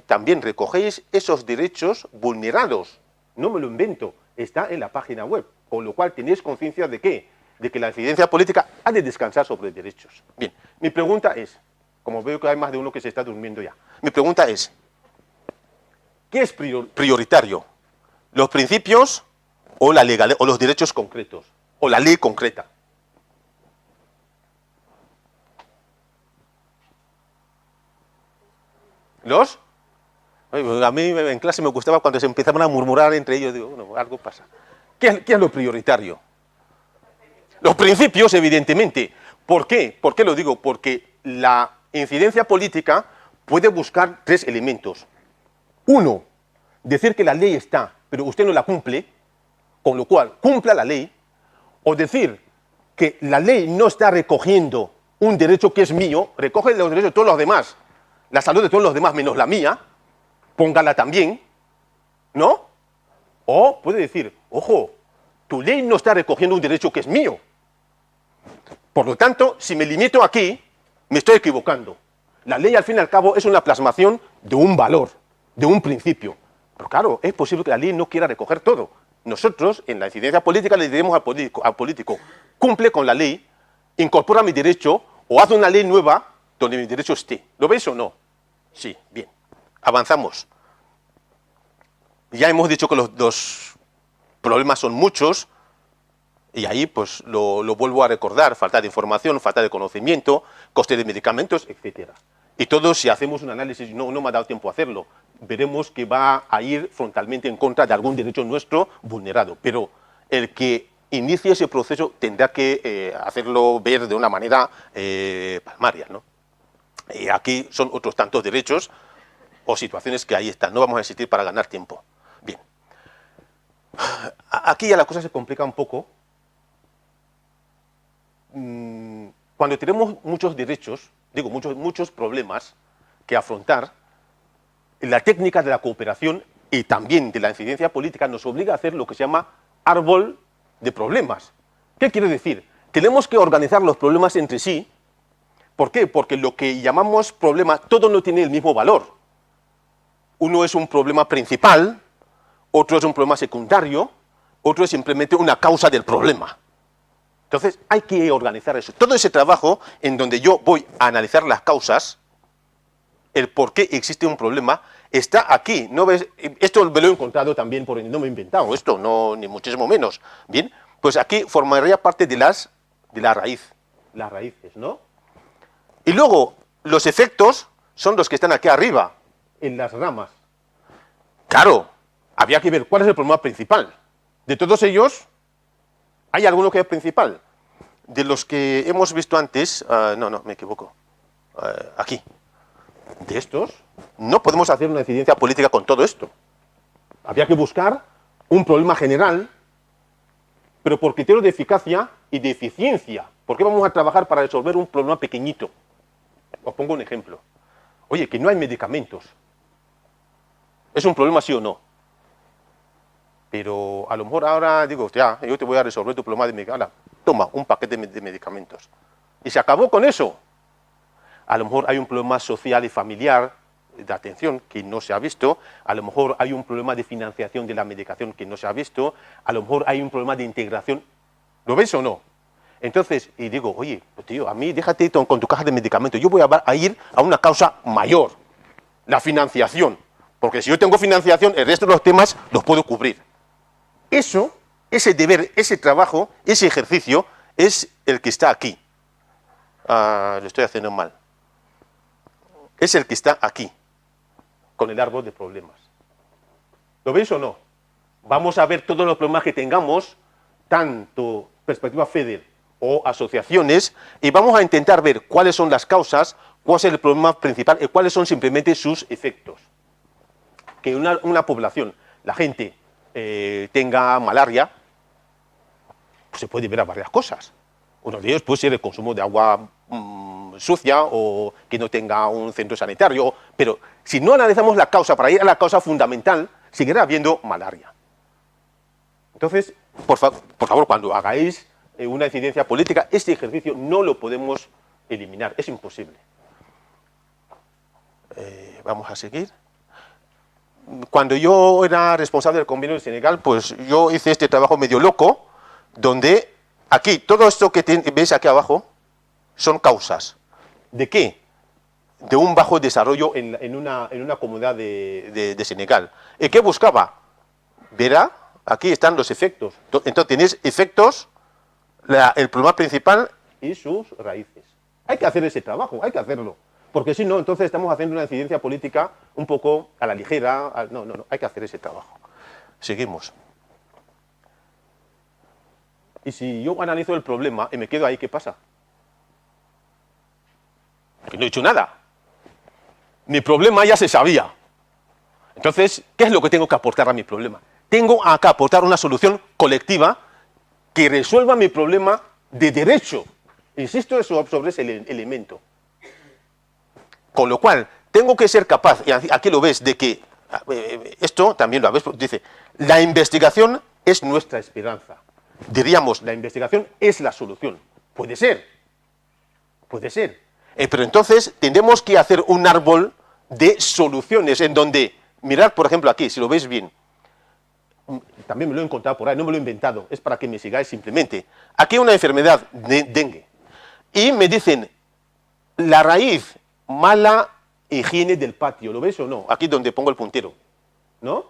también recogéis esos derechos vulnerados. No me lo invento, está en la página web. Con lo cual tenéis conciencia de ¿qué? De que la incidencia política ha de descansar sobre derechos. Bien, mi pregunta es, como veo que hay más de uno que se está durmiendo ya, mi pregunta es, ¿qué es prioritario? ¿Los principios o la legalidad, o los derechos concretos, o la ley concreta? ¿Los? A mí en clase me gustaba cuando se empezaban a murmurar entre ellos, digo, bueno, algo pasa. ¿Qué es lo prioritario? Los principios, evidentemente. ¿Por qué? ¿Por qué lo digo? Porque la incidencia política puede buscar tres elementos. Uno, decir que la ley está, pero usted no la cumple, con lo cual cumpla la ley, o decir que la ley no está recogiendo un derecho que es mío, recoge los derechos de todos los demás, la salud de todos los demás menos la mía, póngala también, ¿no? O puede decir, ojo, tu ley no está recogiendo un derecho que es mío. Por lo tanto, si me limito aquí, me estoy equivocando. La ley, al fin y al cabo, es una plasmación de un valor, de un principio. Pero claro, es posible que la ley no quiera recoger todo. Nosotros, en la incidencia política, le diremos al político, cumple con la ley, incorpora mi derecho, o haz una ley nueva donde mi derecho esté. ¿Lo veis o no? Sí, bien. Avanzamos. Ya hemos dicho que los problemas son muchos, y ahí pues lo vuelvo a recordar, falta de información, falta de conocimiento, coste de medicamentos, etc. Y todo, si hacemos un análisis, no me ha dado tiempo a hacerlo, veremos que va a ir frontalmente en contra de algún derecho nuestro vulnerado. Pero el que inicie ese proceso tendrá que hacerlo ver de una manera palmaria, ¿no? Y aquí son otros tantos derechos o situaciones que ahí están. No vamos a insistir para ganar tiempo. Bien. Aquí ya la cosa se complica un poco. Cuando tenemos muchos derechos, digo, muchos problemas que afrontar, la técnica de la cooperación y también de la incidencia política nos obliga a hacer lo que se llama árbol de problemas. ¿Qué quiere decir? Tenemos que organizar los problemas entre sí. ¿Por qué? Porque lo que llamamos problema, todo no tiene el mismo valor. Uno es un problema principal, otro es un problema secundario, otro es simplemente una causa del problema. Entonces hay que organizar eso. Todo ese trabajo en donde yo voy a analizar las causas, el por qué existe un problema, está aquí. ¿No ves? Esto me lo he encontrado también, no me he inventado esto, no, ni muchísimo menos. Bien, pues aquí formaría parte de la raíz, las raíces, ¿no? Y luego, los efectos son los que están aquí arriba, en las ramas. Claro, había que ver cuál es el problema principal. De todos ellos, ¿hay alguno que es principal? De los que hemos visto antes, no, me equivoco, aquí. De estos, no podemos hacer una incidencia política con todo esto. Había que buscar un problema general, pero por criterio de eficacia y de eficiencia. ¿Por qué vamos a trabajar para resolver un problema pequeñito? Os pongo un ejemplo. Oye, que no hay medicamentos. ¿Es un problema sí o no? Pero a lo mejor ahora digo, ya, yo te voy a resolver tu problema de medicamentos. Toma, un paquete de medicamentos. Y se acabó con eso. A lo mejor hay un problema social y familiar de atención que no se ha visto. A lo mejor hay un problema de financiación de la medicación que no se ha visto. A lo mejor hay un problema de integración. ¿Lo ves o no? Entonces, y digo, oye, pues tío, a mí déjate con tu caja de medicamentos. Yo voy a ir a una causa mayor, la financiación. Porque si yo tengo financiación, el resto de los temas los puedo cubrir. Eso, ese deber, ese trabajo, ese ejercicio, es el que está aquí. Lo estoy haciendo mal. Es el que está aquí, con el árbol de problemas. ¿Lo veis o no? Vamos a ver todos los problemas que tengamos, tanto perspectiva FEDER o asociaciones, y vamos a intentar ver cuáles son las causas, cuál es el problema principal y cuáles son simplemente sus efectos. Que una población, la gente, tenga malaria, pues se puede ver a varias cosas. Uno de ellos puede ser el consumo de agua sucia o que no tenga un centro sanitario, pero si no analizamos la causa para ir a la causa fundamental, seguirá habiendo malaria. Entonces, por favor, cuando hagáis una incidencia política, este ejercicio no lo podemos eliminar, es imposible. Vamos a seguir. Cuando yo era responsable del convenio de Senegal, pues yo hice este trabajo medio loco, donde aquí, todo esto que veis aquí abajo, son causas. ¿De qué? De un bajo desarrollo en una comunidad de Senegal. ¿Y qué buscaba? Verá, aquí están los efectos. Entonces tenéis efectos, el problema principal y sus raíces. Hay que hacer ese trabajo, hay que hacerlo. Porque si no, entonces estamos haciendo una incidencia política un poco a la ligera. No, hay que hacer ese trabajo. Seguimos. Y si yo analizo el problema y me quedo ahí, ¿qué pasa? Que no he hecho nada. Mi problema ya se sabía. Entonces, ¿qué es lo que tengo que aportar a mi problema? Tengo que aportar una solución colectiva que resuelva mi problema de derecho. Insisto sobre ese elemento. Con lo cual, tengo que ser capaz, y aquí lo ves, de que, esto también lo ves, dice, la investigación es nuestra esperanza. Diríamos, la investigación es la solución. Puede ser. Pero entonces tendremos que hacer un árbol de soluciones en donde, mirad por ejemplo aquí, si lo veis bien, también me lo he encontrado por ahí, no me lo he inventado, es para que me sigáis simplemente. Aquí hay una enfermedad de dengue y me dicen, la raíz, mala higiene del patio, ¿lo ves o no? Aquí donde pongo el puntero, ¿no?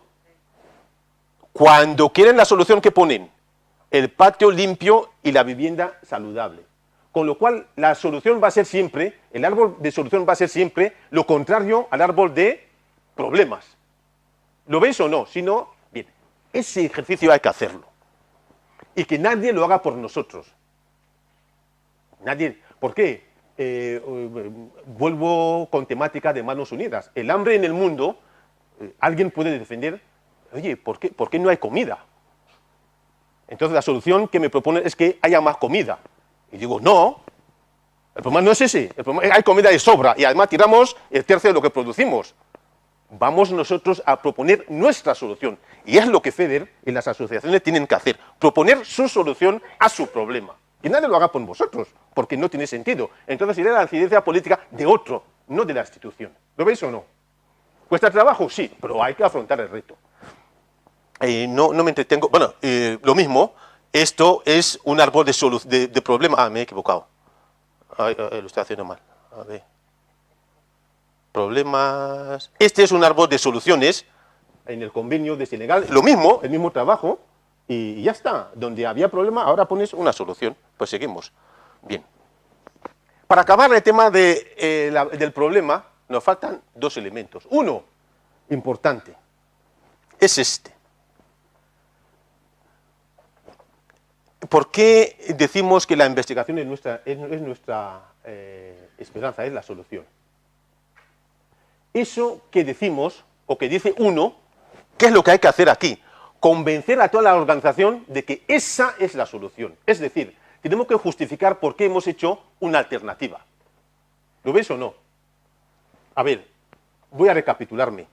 Cuando quieren la solución, ¿qué ponen? El patio limpio y la vivienda saludable. Con lo cual, la solución va a ser siempre, el árbol de solución va a ser siempre lo contrario al árbol de problemas. ¿Lo veis o no? Si no, bien, ese ejercicio hay que hacerlo. Y que nadie lo haga por nosotros. Nadie. ¿Por qué? Vuelvo con temática de Manos Unidas. El hambre en el mundo, alguien puede defender, oye, ¿por qué no hay comida? Entonces la solución que me propone es que haya más comida. Y digo, no, el problema no es ese. El problema es que hay comida de sobra y además tiramos el tercio de lo que producimos. Vamos nosotros a proponer nuestra solución. Y es lo que FEDER y las asociaciones tienen que hacer, proponer su solución a su problema. Y nadie lo haga por vosotros, porque no tiene sentido. Entonces sería la incidencia política de otro, no de la institución. ¿Lo veis o no? ¿Cuesta trabajo? Sí, pero hay que afrontar el reto. No me entretengo. Bueno, lo mismo, esto es un árbol de problema. Ah, me he equivocado. Lo estoy haciendo mal. A ver. Problemas. Este es un árbol de soluciones. En el convenio de Senegal, lo mismo, el mismo trabajo, y ya está. Donde había problema, ahora pones una solución. Pues seguimos. Bien. Para acabar el tema del problema, nos faltan dos elementos. Uno, importante, es este. ¿Por qué decimos que la investigación es nuestra esperanza, es la solución? Eso que decimos, o que dice uno, ¿qué es lo que hay que hacer aquí? Convencer a toda la organización de que esa es la solución. Es decir, tenemos que justificar por qué hemos hecho una alternativa. ¿Lo ves o no? A ver, voy a recapitularme.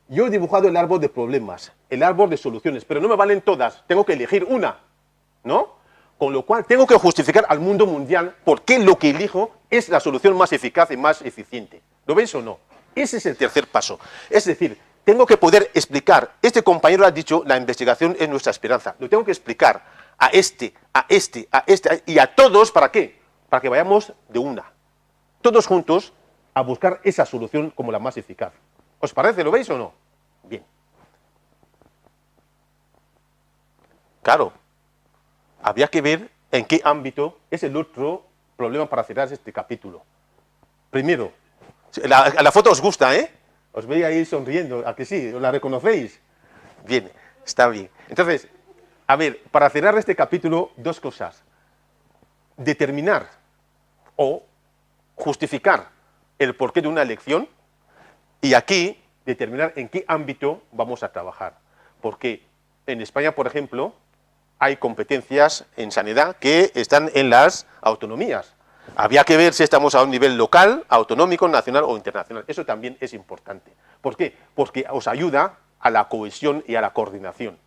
Yo he dibujado el árbol de problemas, el árbol de soluciones, pero no me valen todas, tengo que elegir una, ¿no? Con lo cual tengo que justificar al mundo mundial por qué lo que elijo es la solución más eficaz y más eficiente. ¿Lo veis o no? Ese es el tercer paso. Es decir, tengo que poder explicar, este compañero ha dicho, la investigación es nuestra esperanza. Lo tengo que explicar a este y a todos, ¿para qué? Para que vayamos de una, todos juntos, a buscar esa solución como la más eficaz. ¿Os parece? ¿Lo veis o no? Bien. Claro, habría que ver en qué ámbito es el otro problema para cerrar este capítulo. Primero, la foto os gusta, ¿eh? Os veis ahí sonriendo, ¿a que sí? ¿La reconocéis? Bien, está bien. Entonces, a ver, para cerrar este capítulo, dos cosas. Determinar o justificar el porqué de una elección y aquí determinar en qué ámbito vamos a trabajar. Porque en España, por ejemplo, hay competencias en sanidad que están en las autonomías. Había que ver si estamos a un nivel local, autonómico, nacional o internacional. Eso también es importante. ¿Por qué? Porque os ayuda a la cohesión y a la coordinación.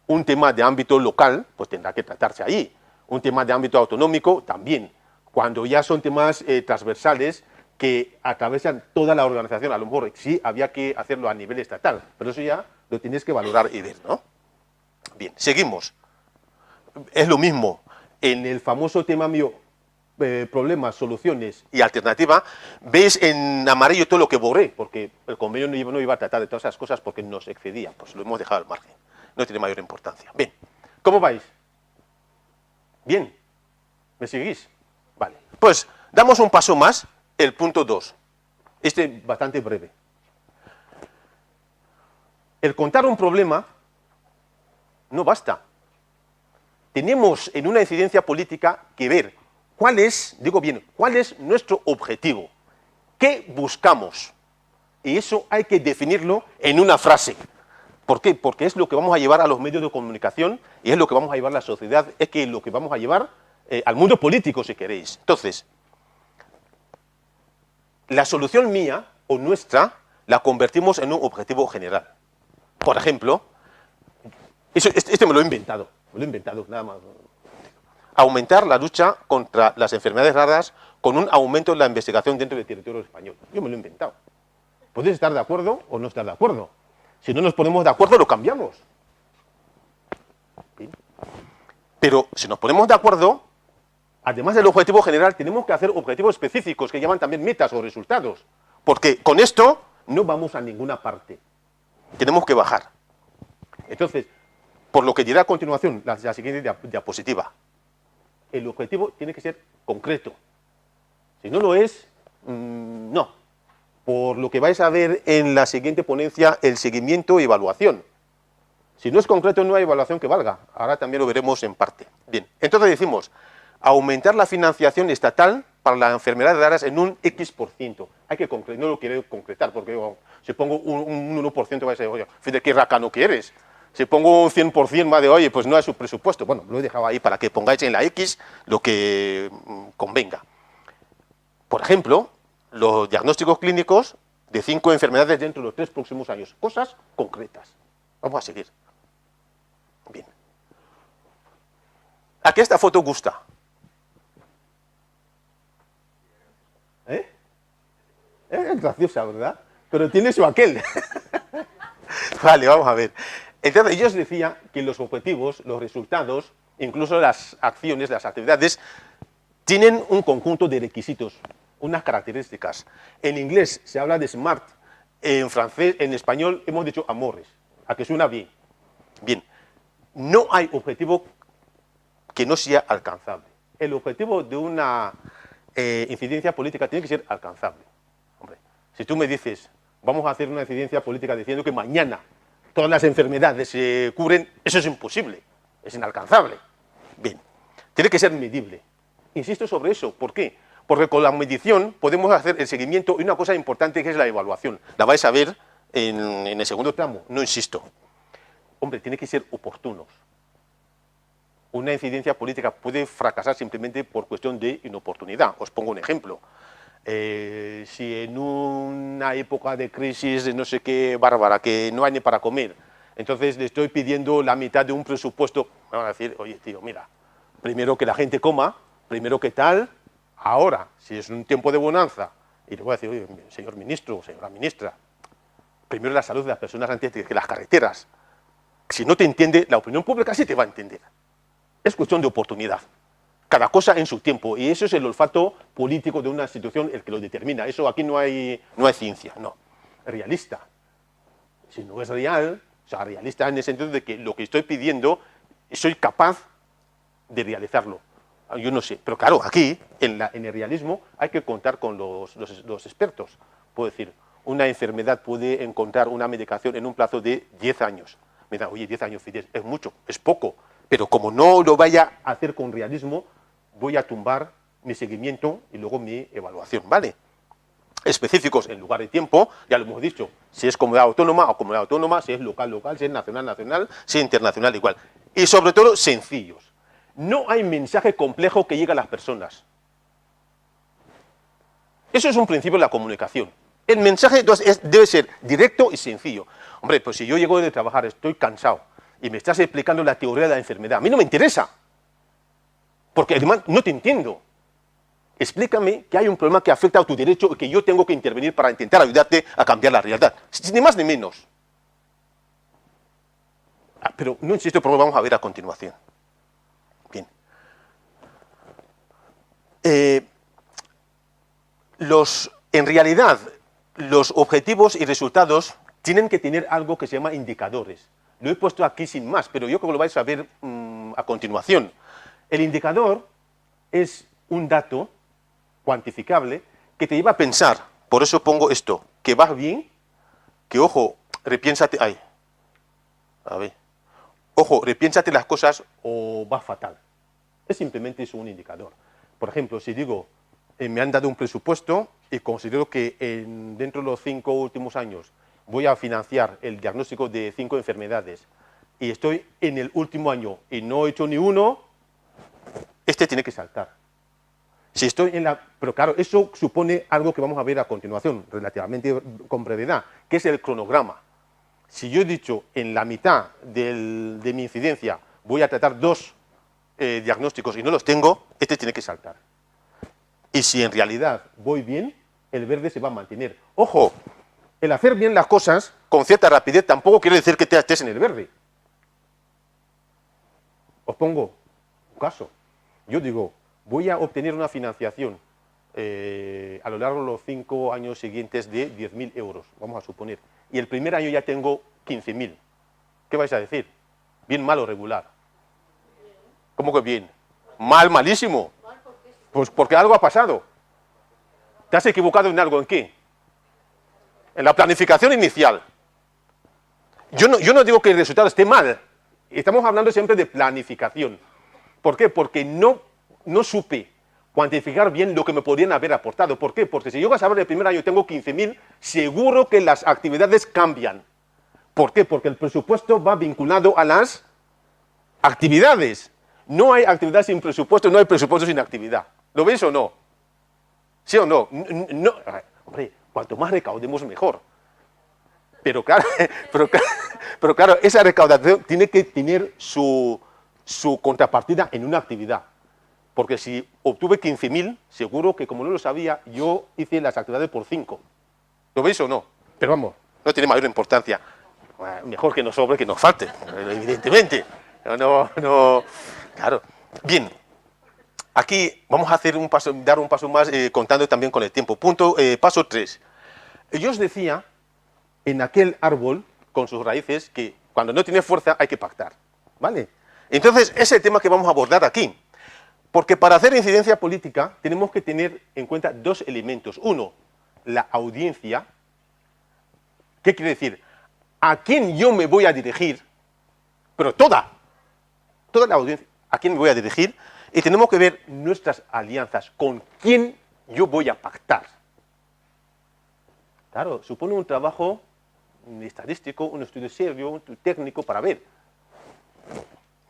Un tema de ámbito local, pues tendrá que tratarse ahí. Un tema de ámbito autonómico, también. Cuando ya son temas transversales que atravesan toda la organización, a lo mejor sí había que hacerlo a nivel estatal, pero eso ya lo tienes que valorar y ver, ¿no? Bien, seguimos. Es lo mismo. En el famoso tema mío, problemas, soluciones y alternativa, veis en amarillo todo lo que borré, porque el convenio no iba a tratar de todas esas cosas porque nos excedía, pues lo hemos dejado al margen, no tiene mayor importancia. Bien, ¿cómo vais? Bien, ¿me seguís? Vale, pues damos un paso más, el punto 2, bastante breve. El contar un problema no basta. Tenemos en una incidencia política que ver cuál es, digo bien, cuál es nuestro objetivo, qué buscamos. Y eso hay que definirlo en una frase. ¿Por qué? Porque es lo que vamos a llevar a los medios de comunicación y es lo que vamos a llevar a la sociedad, es que lo que vamos a llevar al mundo político, si queréis. Entonces, la solución mía o nuestra la convertimos en un objetivo general. Por ejemplo, este me lo he inventado, nada más. Aumentar la lucha contra las enfermedades raras con un aumento en la investigación dentro del territorio español. Yo me lo he inventado. Podéis estar de acuerdo o no estar de acuerdo. Si no nos ponemos de acuerdo, lo cambiamos. ¿Sí? Pero si nos ponemos de acuerdo, además del objetivo general, tenemos que hacer objetivos específicos que llaman también metas o resultados. Porque con esto no vamos a ninguna parte. Tenemos que bajar. Entonces, por lo que dirá a continuación la siguiente diapositiva, el objetivo tiene que ser concreto. Si no lo es, no. por lo que vais a ver en la siguiente ponencia, el seguimiento y evaluación. Si no es concreto, no hay evaluación que valga. Ahora también lo veremos en parte. Bien, entonces decimos, aumentar la financiación estatal para la enfermedad raras en un X%. Hay que no lo quiero concretar, porque si pongo un 1% va a ser, oye, ¿de qué racano quieres? Si pongo un 100% más de, oye, pues no es su presupuesto. Bueno, lo he dejado ahí para que pongáis en la X lo que convenga. Por ejemplo, los diagnósticos clínicos de 5 enfermedades dentro de los 3 próximos años. Cosas concretas. Vamos a seguir. Bien. Aquí esta foto gusta. Es graciosa, ¿verdad? Pero tiene su aquel. Vale, vamos a ver. Entonces, yo os decía que los objetivos, los resultados, incluso las acciones, las actividades, tienen un conjunto de requisitos, unas características. En inglés se habla de SMART, en francés, en español hemos dicho amores, a que suena bien. Bien, no hay objetivo que no sea alcanzable. El objetivo de una incidencia política tiene que ser alcanzable. Hombre, si tú me dices, vamos a hacer una incidencia política diciendo que mañana todas las enfermedades se curen, eso es imposible, es inalcanzable. Bien, tiene que ser medible. Insisto sobre eso, ¿por qué? Porque con la medición podemos hacer el seguimiento y una cosa importante que es la evaluación. La vais a ver en el segundo tramo, no insisto. Hombre, tiene que ser oportunos. Una incidencia política puede fracasar simplemente por cuestión de inoportunidad. Os pongo un ejemplo. Si en una época de crisis de no sé qué bárbara, que no hay ni para comer, entonces le estoy pidiendo la mitad de un presupuesto, me van a decir, oye tío, mira, primero que la gente coma, primero que tal, ahora, si es un tiempo de bonanza, y le voy a decir, oye, señor ministro, señora ministra, primero la salud de las personas antes que las carreteras. Si no te entiende, la opinión pública sí te va a entender. Es cuestión de oportunidad. Cada cosa en su tiempo, y eso es el olfato político de una institución el que lo determina. Eso aquí no hay ciencia, no. Es realista. Si no es real, o sea, realista en el sentido de que lo que estoy pidiendo, soy capaz de realizarlo. Yo no sé, pero claro, aquí, en el realismo, hay que contar con los expertos. Puedo decir, una enfermedad puede encontrar una medicación en un plazo de 10 años. Me da, oye, 10 años, Fidel, es mucho, es poco. Pero como no lo vaya a hacer con realismo, voy a tumbar mi seguimiento y luego mi evaluación, ¿vale? Específicos en lugar de tiempo, ya lo hemos dicho, si es comunidad autónoma o comunidad autónoma, si es local, local, si es nacional, nacional, si es internacional, igual. Y sobre todo, sencillos. No hay mensaje complejo que llegue a las personas. Eso es un principio de la comunicación. El mensaje debe ser directo y sencillo. Hombre, pues si yo llego de trabajar, estoy cansado, y me estás explicando la teoría de la enfermedad, a mí no me interesa, porque además no te entiendo. Explícame que hay un problema que afecta a tu derecho y que yo tengo que intervenir para intentar ayudarte a cambiar la realidad, ni más ni menos. Pero no insisto, porque vamos a ver a continuación. Bien. En realidad, los objetivos y resultados tienen que tener algo que se llama indicadores. Lo he puesto aquí sin más, pero yo creo que lo vais a ver a continuación. El indicador es un dato cuantificable que te lleva a pensar, por eso pongo esto, que vas bien, que ojo, repiénsate, ojo, repiénsate las cosas o va fatal. Es simplemente un indicador. Por ejemplo, si digo, me han dado un presupuesto y considero que dentro de los 5 últimos años voy a financiar el diagnóstico de 5 enfermedades y estoy en el último año y no he hecho ni uno, este tiene que saltar. Si estoy pero claro, eso supone algo que vamos a ver a continuación, relativamente con brevedad, que es el cronograma. Si yo he dicho en la mitad de mi incidencia voy a tratar 2 diagnósticos y no los tengo, este tiene que saltar. Y si en realidad voy bien, el verde se va a mantener. Ojo, el hacer bien las cosas con cierta rapidez tampoco quiere decir que te estés en el verde. Os pongo un caso. Yo digo, voy a obtener una financiación a lo largo de los 5 años siguientes de 10.000 euros, vamos a suponer. Y el primer año ya tengo 15.000. ¿Qué vais a decir? ¿Bien, mal o regular? ¿Cómo que bien? Mal, malísimo. Pues porque algo ha pasado. ¿Te has equivocado en algo? ¿En qué? en la planificación inicial. Yo no digo que el resultado esté mal, estamos hablando siempre de planificación. ¿Por qué? Porque no supe cuantificar bien lo que me podrían haber aportado. ¿Por qué? Porque si yo a saber el primer año tengo 15.000, seguro que las actividades cambian. ¿Por qué? Porque el presupuesto va vinculado a las actividades. No hay actividad sin presupuesto, no hay presupuesto sin actividad. ¿Lo veis o no? ¿Sí o no? No. Hombre, cuanto más recaudemos, mejor. Pero claro, esa recaudación tiene que tener su contrapartida en una actividad. Porque si obtuve 15.000, seguro que como no lo sabía, yo hice las actividades por 5. ¿Lo veis o no? Pero vamos, no tiene mayor importancia. Mejor que nos sobre que nos falte, evidentemente. No. Claro. Bien. Aquí vamos a hacer dar un paso más contando también con el tiempo. Paso 3. Yo os decía en aquel árbol con sus raíces que cuando no tiene fuerza hay que pactar, ¿vale? Entonces, ese es el tema que vamos a abordar aquí. Porque para hacer incidencia política tenemos que tener en cuenta dos elementos. Uno, la audiencia. ¿Qué quiere decir? ¿A quién yo me voy a dirigir? Pero toda la audiencia, ¿a quién me voy a dirigir? Y tenemos que ver nuestras alianzas, con quién yo voy a pactar. Claro, supone un trabajo estadístico, un estudio serio, un estudio técnico para ver.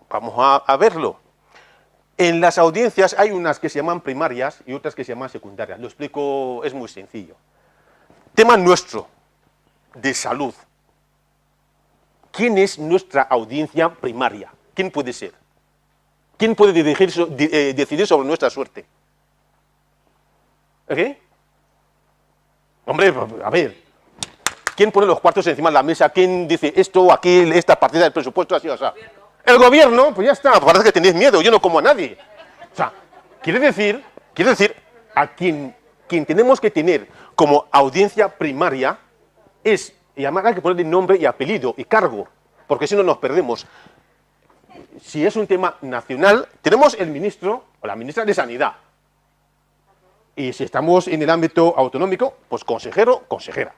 Vamos a verlo. En las audiencias hay unas que se llaman primarias y otras que se llaman secundarias. Lo explico, es muy sencillo. Tema nuestro, de salud. ¿Quién es nuestra audiencia primaria? ¿Quién puede ser? ¿Quién puede decidir sobre nuestra suerte? ¿Qué? Hombre, a ver, ¿quién pone los cuartos encima de la mesa? ¿Quién dice esto, aquí, esta partida del presupuesto, así, o sea? El gobierno, pues ya está, parece que tenéis miedo, yo no como a nadie. O sea, quiere decir, a quien tenemos que tener como audiencia primaria es, y además hay que ponerle nombre y apellido y cargo, porque si no nos perdemos. Si es un tema nacional, tenemos el ministro o la ministra de Sanidad. Y si estamos en el ámbito autonómico, pues consejero, consejera.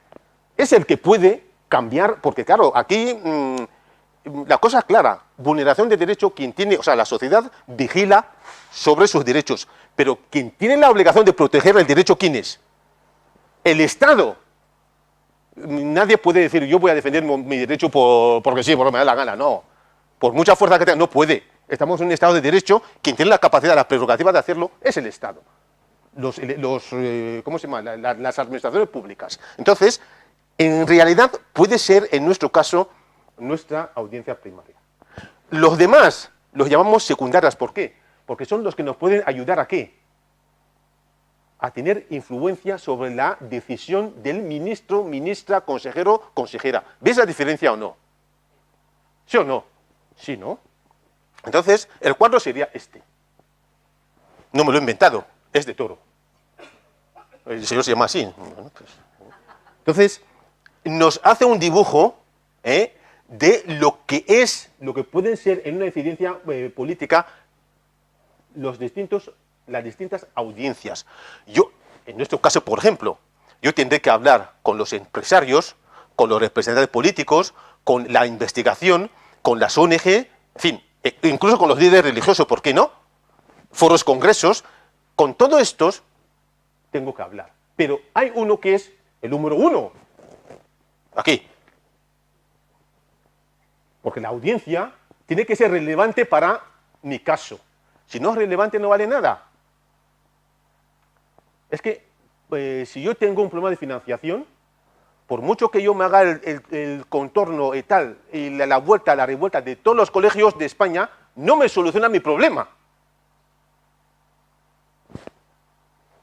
Es el que puede cambiar, porque claro, aquí la cosa es clara, vulneración de derecho, quien tiene, o sea, la sociedad vigila sobre sus derechos, pero quien tiene la obligación de proteger el derecho, ¿quién es? El Estado. Nadie puede decir, yo voy a defender mi derecho porque sí, porque me da la gana, no. Por mucha fuerza que tenga, no puede. Estamos en un Estado de derecho, quien tiene la capacidad, la prerrogativa de hacerlo, es el Estado. ¿Cómo se llama? Las administraciones públicas. Entonces, en realidad puede ser, en nuestro caso, nuestra audiencia primaria. Los demás los llamamos secundarias. ¿Por qué? Porque son los que nos pueden ayudar ¿a qué? A tener influencia sobre la decisión del ministro, ministra, consejero, consejera. ¿Ves la diferencia o no? ¿Sí o no? Sí, ¿no? Entonces, el cuadro sería este. No me lo he inventado, es de Toro. El señor se llama así. Bueno, pues. Entonces, nos hace un dibujo de lo que pueden ser en una incidencia política las distintas audiencias. Yo, en nuestro caso, por ejemplo, yo tendré que hablar con los empresarios, con los representantes políticos, con la investigación, con las ONG, en fin, incluso con los líderes religiosos, ¿por qué no? Foros, congresos, con todos estos tengo que hablar. Pero hay uno que es el número 1. Aquí. Porque la audiencia tiene que ser relevante para mi caso. Si no es relevante, no vale nada. Es que si yo tengo un problema de financiación, por mucho que yo me haga el contorno y tal, y la revuelta de todos los colegios de España, no me soluciona mi problema.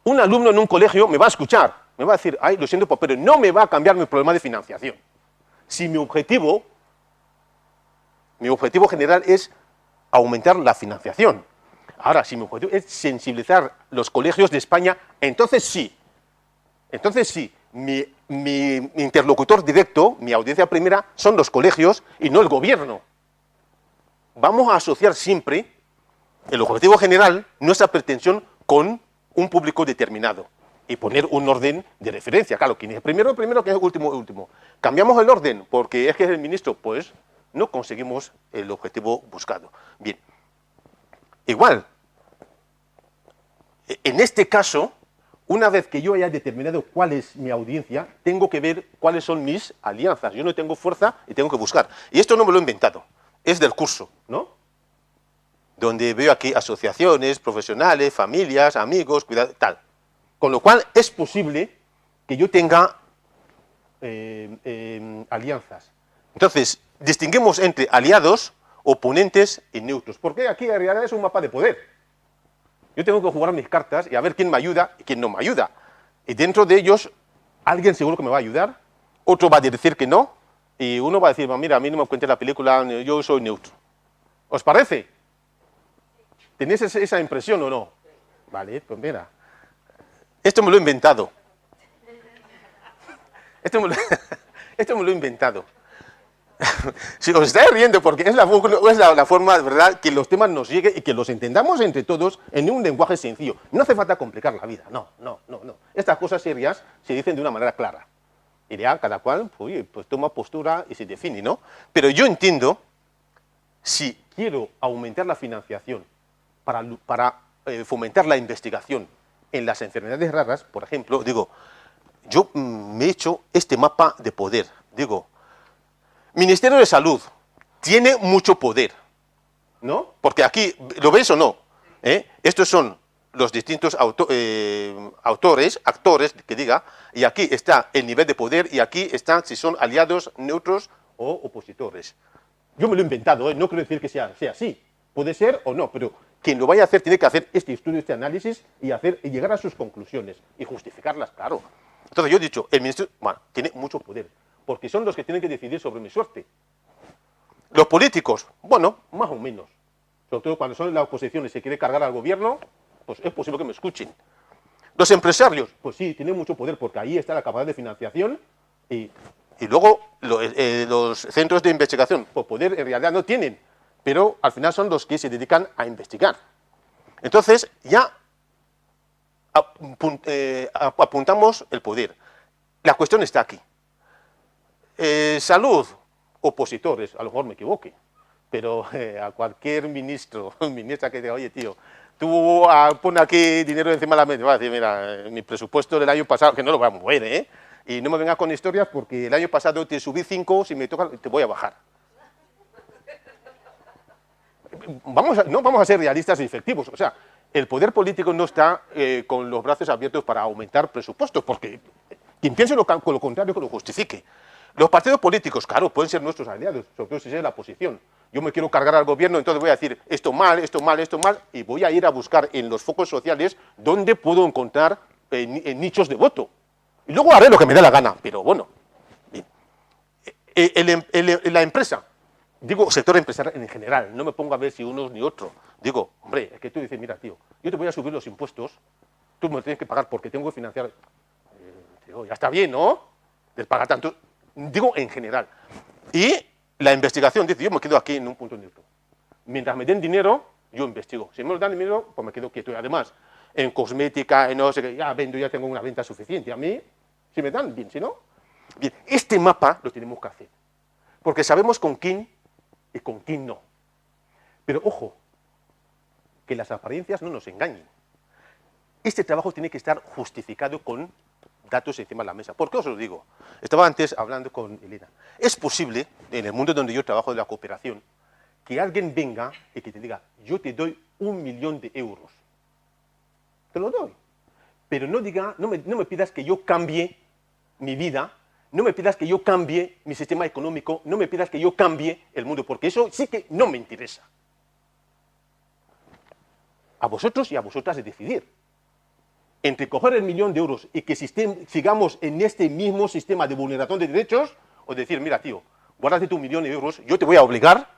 Un alumno en un colegio me va a escuchar, me va a decir, ay, lo siento, pero no me va a cambiar mi problema de financiación. Si mi objetivo general es aumentar la financiación. Ahora, si mi objetivo es sensibilizar los colegios de España, entonces sí. Entonces sí, mi interlocutor directo, mi audiencia primera, son los colegios y no el gobierno. Vamos a asociar siempre el objetivo general, nuestra pretensión, con un público determinado. y poner un orden de referencia. Claro, quién es primero, quién es último. Cambiamos el orden porque es que es el ministro, pues no conseguimos el objetivo buscado. Bien, igual, en este caso, una vez que yo haya determinado cuál es mi audiencia, tengo que ver cuáles son mis alianzas. Yo no tengo fuerza y tengo que buscar. Y esto no me lo he inventado, es del curso, ¿no? Donde veo aquí asociaciones, profesionales, familias, amigos, cuidado, tal. Con lo cual es posible que yo tenga alianzas. Entonces, distinguimos entre aliados, oponentes y neutros. Porque aquí en realidad es un mapa de poder. Yo tengo que jugar mis cartas y a ver quién me ayuda y quién no me ayuda. Y dentro de ellos, alguien seguro que me va a ayudar, otro va a decir que no, y uno va a decir, mira, a mí no me cuente la película, yo soy neutro. ¿Os parece? ¿Tenéis esa impresión o no? Vale, pues mira. Esto me lo he inventado. Esto me lo he inventado. Si os estáis riendo, porque es la forma, ¿verdad?, que los temas nos lleguen y que los entendamos entre todos en un lenguaje sencillo. No hace falta complicar la vida, no. Estas cosas serias se dicen de una manera clara. Y ya cada cual pues toma postura y se define, ¿no? Pero yo entiendo, si quiero aumentar la financiación para fomentar la investigación en las enfermedades raras, por ejemplo, digo, yo me he hecho este mapa de poder. Digo, Ministerio de Salud tiene mucho poder, ¿no? Porque aquí, ¿lo veis o no? Estos son los distintos actores, que diga, y aquí está el nivel de poder, y aquí están si son aliados, neutros o opositores. Yo me lo he inventado, no quiero decir que sea así. Puede ser o no, pero quien lo vaya a hacer tiene que hacer este estudio, este análisis y llegar a sus conclusiones y justificarlas, claro. Entonces yo he dicho, el ministro, bueno, tiene mucho poder, porque son los que tienen que decidir sobre mi suerte. Los políticos, bueno, más o menos. Sobre todo cuando son en la oposición y se quiere cargar al gobierno, pues es posible que me escuchen. Los empresarios, pues sí, tienen mucho poder, porque ahí está la capacidad de financiación y luego los centros de investigación, pues poder en realidad no tienen, pero al final son los que se dedican a investigar. Entonces ya apuntamos el poder. La cuestión está aquí. Salud, opositores, a lo mejor me equivoque, pero a cualquier ministro o ministra que diga, oye tío, tú pon aquí dinero encima de la mesa, va a decir, mira, mi presupuesto del año pasado, que no lo voy a mover, y no me vengas con historias porque el año pasado te subí 5, si me toca te voy a bajar. No vamos a ser realistas y efectivos, o sea, el poder político no está con los brazos abiertos para aumentar presupuestos, porque quien piense con lo contrario que lo justifique. Los partidos políticos, claro, pueden ser nuestros aliados, sobre todo si es la oposición. Yo me quiero cargar al gobierno, entonces voy a decir esto mal, y voy a ir a buscar en los focos sociales dónde puedo encontrar nichos de voto. Y luego haré lo que me dé la gana, pero bueno. Bien. La empresa, digo sector empresarial en general, no me pongo a ver si unos ni otro. Digo, hombre, es que tú dices, mira, tío, yo te voy a subir los impuestos, tú me tienes que pagar porque tengo que financiar. Digo, ya está bien, ¿no? De pagar tanto. Digo en general. Y la investigación dice, yo me quedo aquí en un punto neutro. Mientras me den dinero, yo investigo. Si me dan dinero, pues me quedo quieto. Y además, en cosmética, en no sé qué, ya vendo, ya tengo una venta suficiente. A mí, si me dan, bien, si no. Bien, este mapa lo tenemos que hacer. Porque sabemos con quién y con quién no. Pero ojo, que las apariencias no nos engañen. Este trabajo tiene que estar justificado con datos encima de la mesa. ¿Por qué os lo digo? Estaba antes hablando con Elena. Es posible, en el mundo donde yo trabajo de la cooperación, que alguien venga y que te diga, yo te doy 1 millón de euros. Te lo doy. Pero no me pidas que yo cambie mi vida, no me pidas que yo cambie mi sistema económico, no me pidas que yo cambie el mundo, porque eso sí que no me interesa. A vosotros y a vosotras de decidir. Entre coger el 1 millón de euros y que sigamos en este mismo sistema de vulneración de derechos, o decir, mira tío, guárdate tu 1 millón de euros, yo te voy a obligar,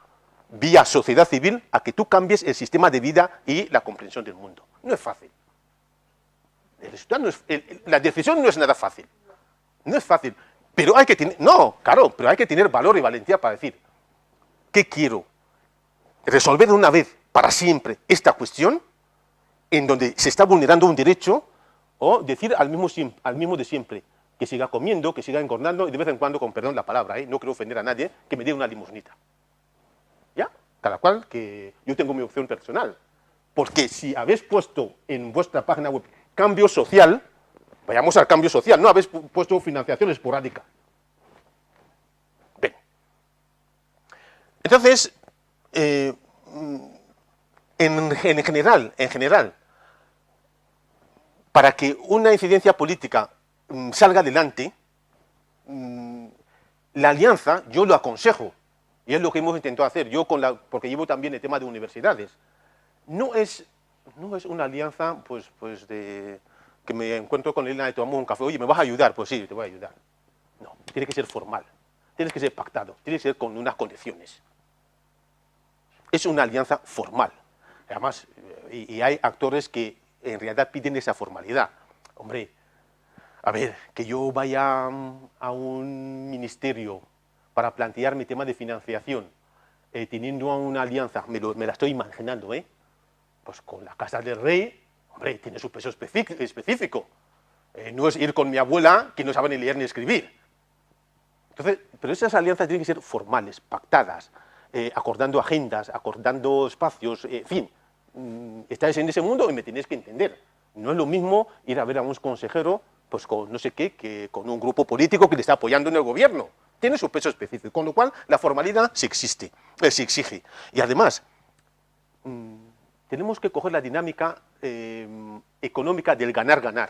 vía sociedad civil, a que tú cambies el sistema de vida y la comprensión del mundo. No es fácil. La decisión no es nada fácil. No es fácil. Pero hay que tener, pero hay que tener valor y valentía para decir, ¿qué quiero? Resolver de una vez, para siempre, esta cuestión, en donde se está vulnerando un derecho, o decir al mismo de siempre, que siga comiendo, que siga engordando y de vez en cuando, con perdón la palabra, no quiero ofender a nadie, que me dé una limosnita. ¿Ya? Cada cual, que yo tengo mi opción personal. Porque si habéis puesto en vuestra página web cambio social, vayamos al cambio social, no habéis puesto financiación esporádica. Bien. Entonces, en general, para que una incidencia política salga adelante, la alianza, yo lo aconsejo, y es lo que hemos intentado hacer, yo porque llevo también el tema de universidades, no es una alianza pues de que me encuentro con Elena y tomamos un café, oye, ¿me vas a ayudar? Pues sí, te voy a ayudar. No, tiene que ser formal, tiene que ser pactado, tiene que ser con unas condiciones. Es una alianza formal. Además, y hay actores que en realidad piden esa formalidad. Hombre, a ver, que yo vaya a un ministerio para plantear mi tema de financiación, teniendo una alianza, me la estoy imaginando, pues con la Casa del Rey, hombre, tiene su peso específico. No es ir con mi abuela, que no sabe ni leer ni escribir. Entonces, pero esas alianzas tienen que ser formales, pactadas, acordando agendas, acordando espacios, en fin. Estáis en ese mundo y me tenéis que entender. No es lo mismo ir a ver a un consejero, pues con no sé qué, que con un grupo político que le está apoyando en el gobierno. Tiene su peso específico, con lo cual la formalidad se exige. Y además, tenemos que coger la dinámica económica del ganar-ganar.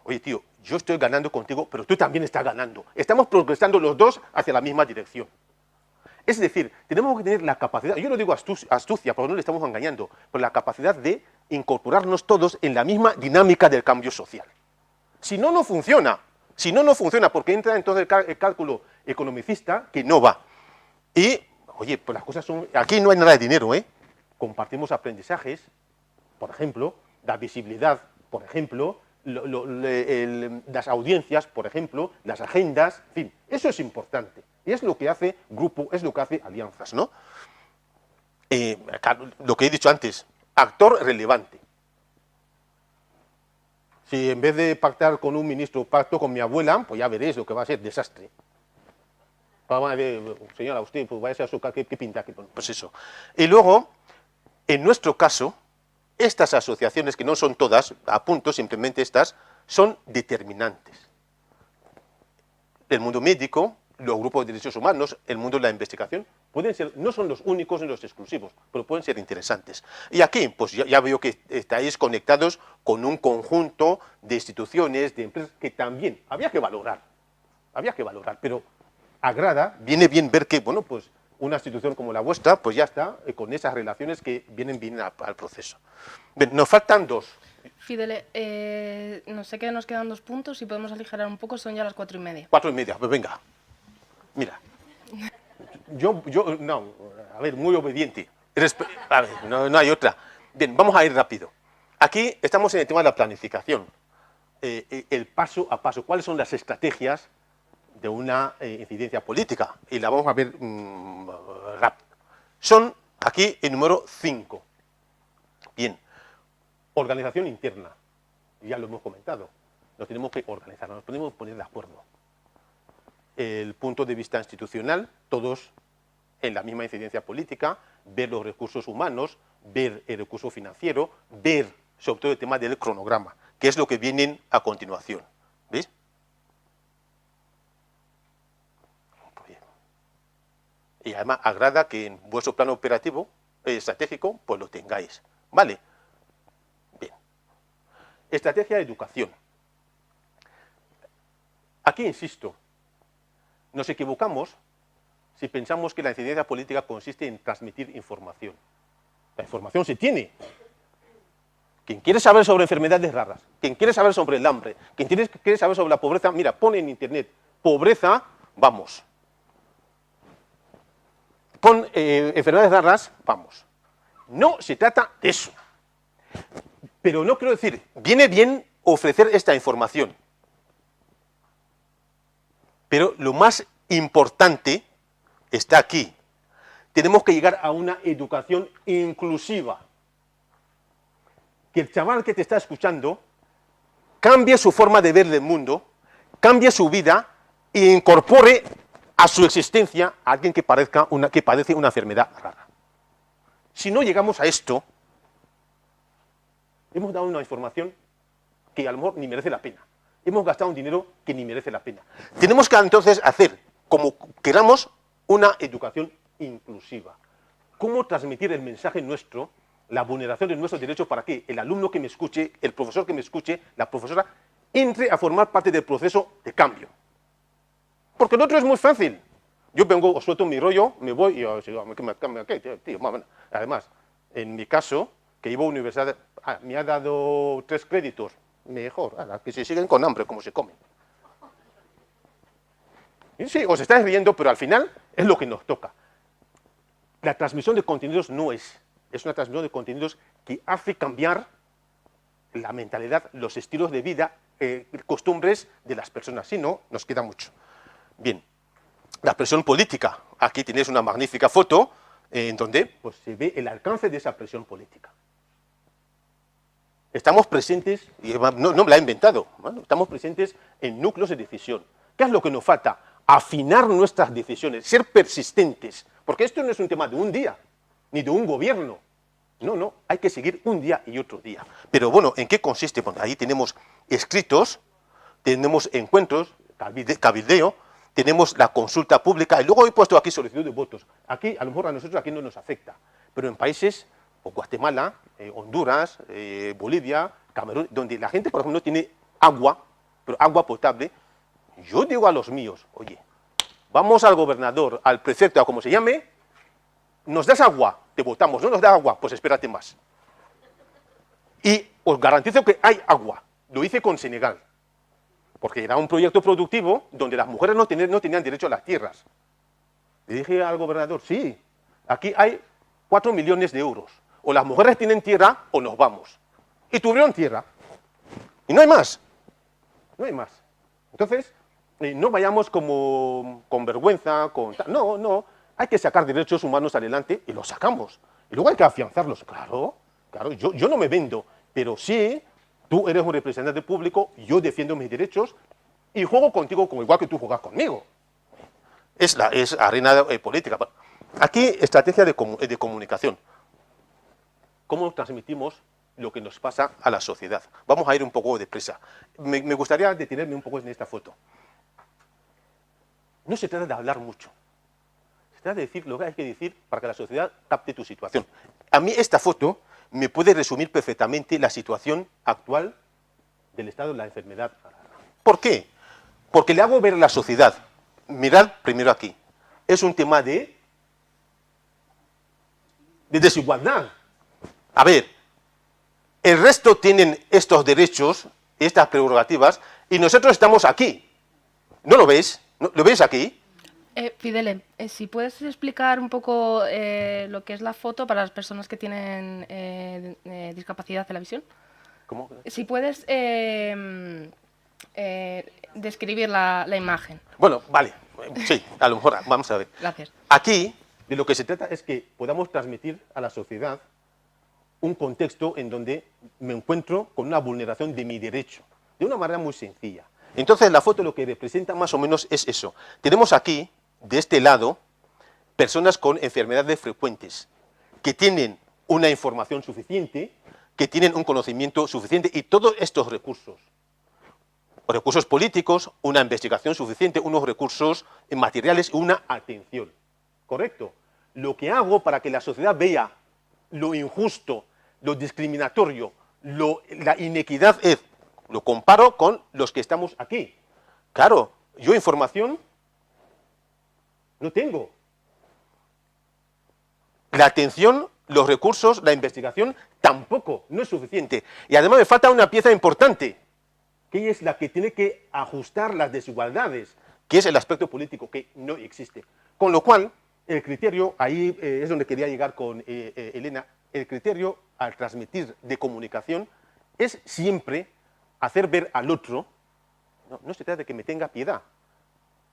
Oye, tío, yo estoy ganando contigo, pero tú también estás ganando. Estamos progresando los dos hacia la misma dirección. Es decir, tenemos que tener la capacidad, yo no digo astucia, porque no le estamos engañando, pero la capacidad de incorporarnos todos en la misma dinámica del cambio social. Si no, no funciona. Si no, no funciona, porque entra entonces el cálculo economicista que no va. Y, oye, pues las cosas son... Aquí no hay nada de dinero, Compartimos aprendizajes, por ejemplo, la visibilidad, por ejemplo, las audiencias, por ejemplo, las agendas, en fin, eso es importante. Y es lo que hace grupo, es lo que hace alianzas, ¿no? Lo que he dicho antes, actor relevante. Si en vez de pactar con un ministro, pacto con mi abuela, pues ya veréis lo que va a ser desastre. Señora, usted, pues vaya a su casa, ¿qué pinta aquí? Pues eso. Y luego, en nuestro caso, estas asociaciones, que no son todas, apunto simplemente estas, son determinantes. El mundo médico, los grupos de derechos humanos, el mundo de la investigación, pueden ser, no son los únicos ni los exclusivos, pero pueden ser interesantes. Y aquí, pues ya veo que estáis conectados con un conjunto de instituciones, de empresas, que también había que valorar, pero agrada, viene bien ver que, bueno, pues una institución como la vuestra, pues ya está, con esas relaciones que vienen bien al proceso. Bien, nos faltan dos. Fidele, no sé que nos quedan 2 puntos y podemos aligerar un poco, son ya las 4:30. 4:30, pues venga. Mira, no, a ver, muy obediente. A ver, no hay otra. Bien, vamos a ir rápido. Aquí estamos en el tema de la planificación. El paso a paso, ¿cuáles son las estrategias de una incidencia política? Y la vamos a ver rápido. Son aquí el número 5. Bien, organización interna. Ya lo hemos comentado. Nos tenemos que organizar, nos podemos poner de acuerdo. El punto de vista institucional, todos en la misma incidencia política, ver los recursos humanos, ver el recurso financiero, ver sobre todo el tema del cronograma, que es lo que viene a continuación. ¿Veis? Y además agrada que en vuestro plano operativo, estratégico, pues lo tengáis. ¿Vale? Bien. Estrategia de educación. Aquí insisto, nos equivocamos si pensamos que la incidencia política consiste en transmitir información. La información se tiene. Quien quiere saber sobre enfermedades raras, quien quiere saber sobre el hambre, quien quiere saber sobre la pobreza, mira, pone en internet, pobreza, vamos. Pon enfermedades raras, vamos. No se trata de eso. Pero no quiero decir, viene bien ofrecer esta información. Pero lo más importante está aquí. Tenemos que llegar a una educación inclusiva. Que el chaval que te está escuchando cambie su forma de ver el mundo, cambie su vida e incorpore a su existencia a alguien que padece una enfermedad rara. Si no llegamos a esto, hemos dado una información que a lo mejor ni merece la pena. Hemos gastado un dinero que ni merece la pena. Tenemos que entonces hacer, como queramos, una educación inclusiva. ¿Cómo transmitir el mensaje nuestro, la vulneración de nuestros derechos para que el alumno que me escuche, el profesor que me escuche, la profesora, entre a formar parte del proceso de cambio? Porque lo otro es muy fácil. Yo vengo, os suelto mi rollo, me voy y yo digo, ¿qué, tío? Bueno, además, en mi caso, que iba a universidad, me ha dado 3 créditos, mejor, que se siguen con hambre como se comen. Y sí, os estáis riendo, pero al final es lo que nos toca. La transmisión de contenidos no es una transmisión de contenidos que hace cambiar la mentalidad, los estilos de vida, costumbres de las personas. Si no, nos queda mucho. Bien, la presión política. Aquí tenéis una magnífica foto en donde pues, se ve el alcance de esa presión política. Estamos presentes, y no me la he inventado, ¿no? Estamos presentes en núcleos de decisión. ¿Qué es lo que nos falta? Afinar nuestras decisiones, ser persistentes, porque esto no es un tema de un día, ni de un gobierno. No, hay que seguir un día y otro día. Pero bueno, ¿en qué consiste? Bueno, ahí tenemos escritos, tenemos encuentros, cabildeo, tenemos la consulta pública, y luego he puesto aquí solicitud de votos. Aquí, a lo mejor a nosotros aquí no nos afecta, pero en países como Guatemala, Honduras, Bolivia, Camerún, donde la gente, por ejemplo, no tiene agua, pero agua potable, yo digo a los míos, oye, vamos al gobernador, al prefecto, a como se llame, nos das agua, te votamos, no nos da agua, pues espérate más. Y os garantizo que hay agua, lo hice con Senegal, porque era un proyecto productivo donde las mujeres no tenían derecho a las tierras. Le dije al gobernador, sí, aquí hay 4 millones de euros, o las mujeres tienen tierra o nos vamos. Y tuvieron tierra, y no hay más, no hay más. Entonces, no vayamos como con vergüenza, no, hay que sacar derechos humanos adelante y los sacamos. Y luego hay que afianzarlos. Claro, yo no me vendo, pero sí, tú eres un representante público, yo defiendo mis derechos y juego contigo como igual que tú juegas conmigo. Es arena política. Aquí, estrategia de comunicación. ¿Cómo transmitimos lo que nos pasa a la sociedad? Vamos a ir un poco deprisa. Me gustaría detenerme un poco en esta foto. No se trata de hablar mucho. Se trata de decir lo que hay que decir para que la sociedad capte tu situación. A mí esta foto me puede resumir perfectamente la situación actual del estado de la enfermedad. ¿Por qué? Porque le hago ver a la sociedad, mirad primero aquí, es un tema de desigualdad. A ver, el resto tienen estos derechos, estas prerrogativas, y nosotros estamos aquí. ¿No lo veis? ¿Lo veis aquí? Fidele, si puedes explicar un poco lo que es la foto para las personas que tienen discapacidad de la visión. ¿Cómo? Si puedes describir la imagen. Bueno, vale, sí, a lo mejor, vamos a ver. Gracias. Aquí, de lo que se trata es que podamos transmitir a la sociedad un contexto en donde me encuentro con una vulneración de mi derecho, de una manera muy sencilla. Entonces, la foto lo que representa más o menos es eso. Tenemos aquí, de este lado, personas con enfermedades frecuentes, que tienen una información suficiente, que tienen un conocimiento suficiente y todos estos recursos políticos, una investigación suficiente, unos recursos materiales y una atención. ¿Correcto? Lo que hago para que la sociedad vea lo injusto, lo discriminatorio, la inequidad es, lo comparo con los que estamos aquí. Claro, yo información no tengo. La atención, los recursos, la investigación tampoco, no es suficiente. Y además me falta una pieza importante, que es la que tiene que ajustar las desigualdades, que es el aspecto político, que no existe. Con lo cual, el criterio, ahí es donde quería llegar con Elena, el criterio al transmitir de comunicación es siempre hacer ver al otro, no se trata de que me tenga piedad,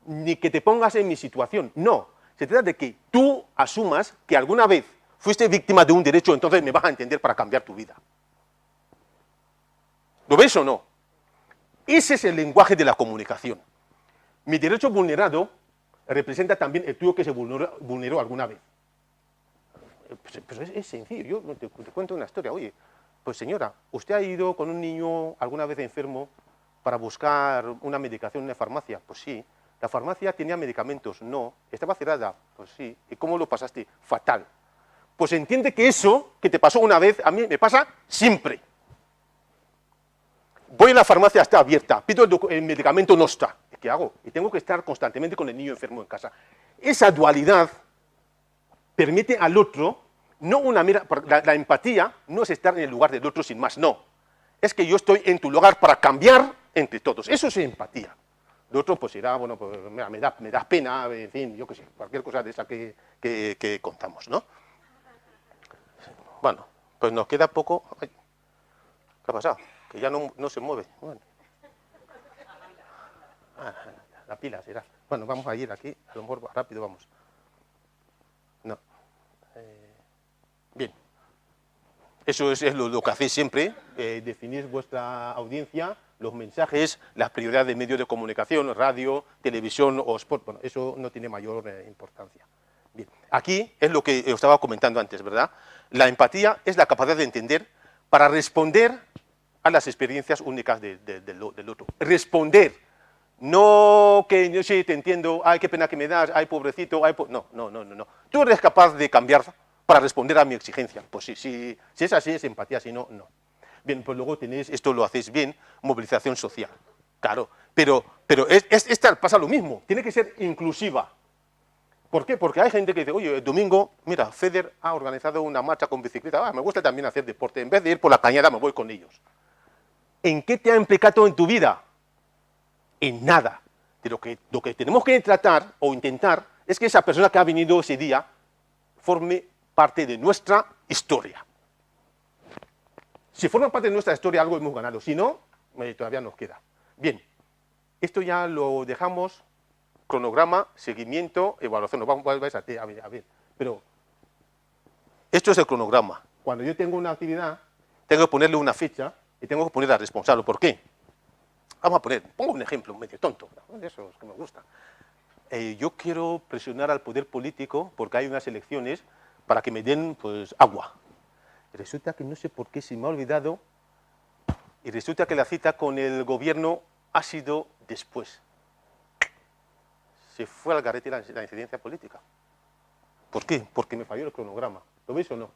ni que te pongas en mi situación, no, se trata de que tú asumas que alguna vez fuiste víctima de un derecho, entonces me vas a entender para cambiar tu vida. ¿Lo ves o no? Ese es el lenguaje de la comunicación. Mi derecho vulnerado representa también el tuyo que se vulneró alguna vez. Pues es sencillo, yo te cuento una historia. Oye, pues señora, ¿usted ha ido con un niño alguna vez enfermo para buscar una medicación en una farmacia? Pues sí. ¿La farmacia tenía medicamentos? No. ¿Estaba cerrada? Pues sí. ¿Y cómo lo pasaste? Fatal. Pues entiende que eso que te pasó una vez, a mí me pasa siempre. Voy a la farmacia, está abierta, pido el medicamento, no está. ¿Qué hago? Y tengo que estar constantemente con el niño enfermo en casa. Esa dualidad permite al otro, no una mera, la empatía no es estar en el lugar del otro sin más, no. Es que yo estoy en tu lugar para cambiar entre todos. Eso es empatía. Lo otro pues irá, bueno, pues me da pena, en fin, yo qué sé, cualquier cosa de esa que contamos, ¿no? Bueno, pues nos queda poco. Ay, ¿qué ha pasado? Que ya no se mueve. Bueno. La pila será. Bueno, vamos a ir aquí, a lo mejor rápido vamos. No. Bien. Eso es lo que hacéis siempre, definir vuestra audiencia, los mensajes, las prioridades de medios de comunicación, radio, televisión o sport. Bueno, eso no tiene mayor importancia. Bien. Aquí es lo que os estaba comentando antes, ¿verdad? La empatía es la capacidad de entender para responder a las experiencias únicas del otro. Responder. No que yo sí te entiendo, ay, qué pena que me das, ay, pobrecito, ay, no. Tú eres capaz de cambiar para responder a mi exigencia. Pues sí, si es así, es empatía, si no, no. Bien, pues luego tenéis, esto lo hacéis bien, movilización social. Claro, pero esta pasa lo mismo, tiene que ser inclusiva. ¿Por qué? Porque hay gente que dice, oye, el domingo, mira, FEDER ha organizado una marcha con bicicleta, me gusta también hacer deporte, en vez de ir por la cañada me voy con ellos. ¿En qué te ha implicado en tu vida? En nada. De lo que tenemos que tratar o intentar es que esa persona que ha venido ese día forme parte de nuestra historia. Si forma parte de nuestra historia, algo hemos ganado. Si no, todavía nos queda. Bien, esto ya lo dejamos, cronograma, seguimiento, evaluación. Vais a ver, pero esto es el cronograma. Cuando yo tengo una actividad, tengo que ponerle una fecha y tengo que poner al responsable. ¿Por qué? Vamos a pongo un ejemplo medio tonto, de esos que me gustan. Yo quiero presionar al poder político porque hay unas elecciones para que me den pues, agua. Resulta que no sé por qué se me ha olvidado y resulta que la cita con el gobierno ha sido después. Se fue al garete la incidencia política. ¿Por qué? Porque me falló el cronograma. ¿Lo veis o no?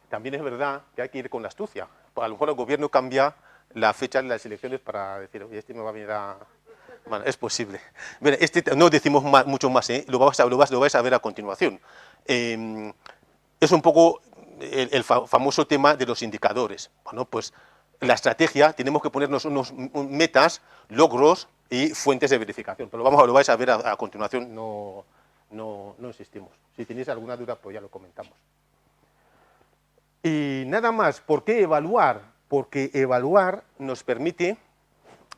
También es verdad que hay que ir con la astucia. A lo mejor el gobierno cambia la fecha de las elecciones para decir, oye, este me va a venir a... Bueno, es posible. Bueno, no decimos mucho más, lo vais a ver a continuación. Es un poco el famoso tema de los indicadores. Bueno, pues la estrategia, tenemos que ponernos unos metas, logros y fuentes de verificación. Pero lo vais a ver a continuación, no insistimos. Si tenéis alguna duda, pues ya lo comentamos. Y nada más, ¿por qué evaluar? Porque evaluar nos permite,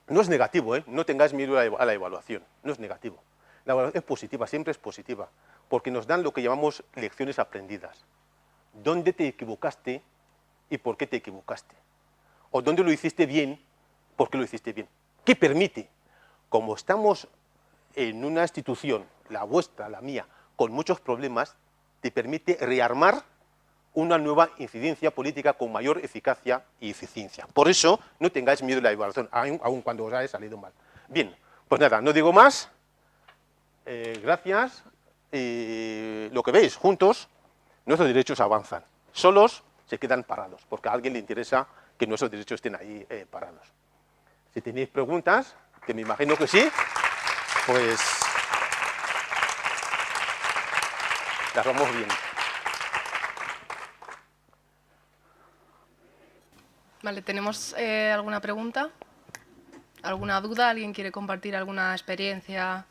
no es negativo, no tengáis miedo a la evaluación, no es negativo. La evaluación es positiva, siempre es positiva, porque nos dan lo que llamamos lecciones aprendidas. ¿Dónde te equivocaste y por qué te equivocaste? O dónde lo hiciste bien, ¿por qué lo hiciste bien? ¿Qué permite? Como estamos en una institución, la vuestra, la mía, con muchos problemas, te permite rearmar una nueva incidencia política con mayor eficacia y eficiencia. Por eso, no tengáis miedo de la evaluación, aun cuando os haya salido mal. Bien, pues nada, no digo más. Gracias. Lo que veis, juntos, nuestros derechos avanzan. Solos se quedan parados, porque a alguien le interesa que nuestros derechos estén ahí parados. Si tenéis preguntas, que me imagino que sí, pues las vamos viendo. Vale, ¿tenemos alguna pregunta? ¿Alguna duda? ¿Alguien quiere compartir alguna experiencia?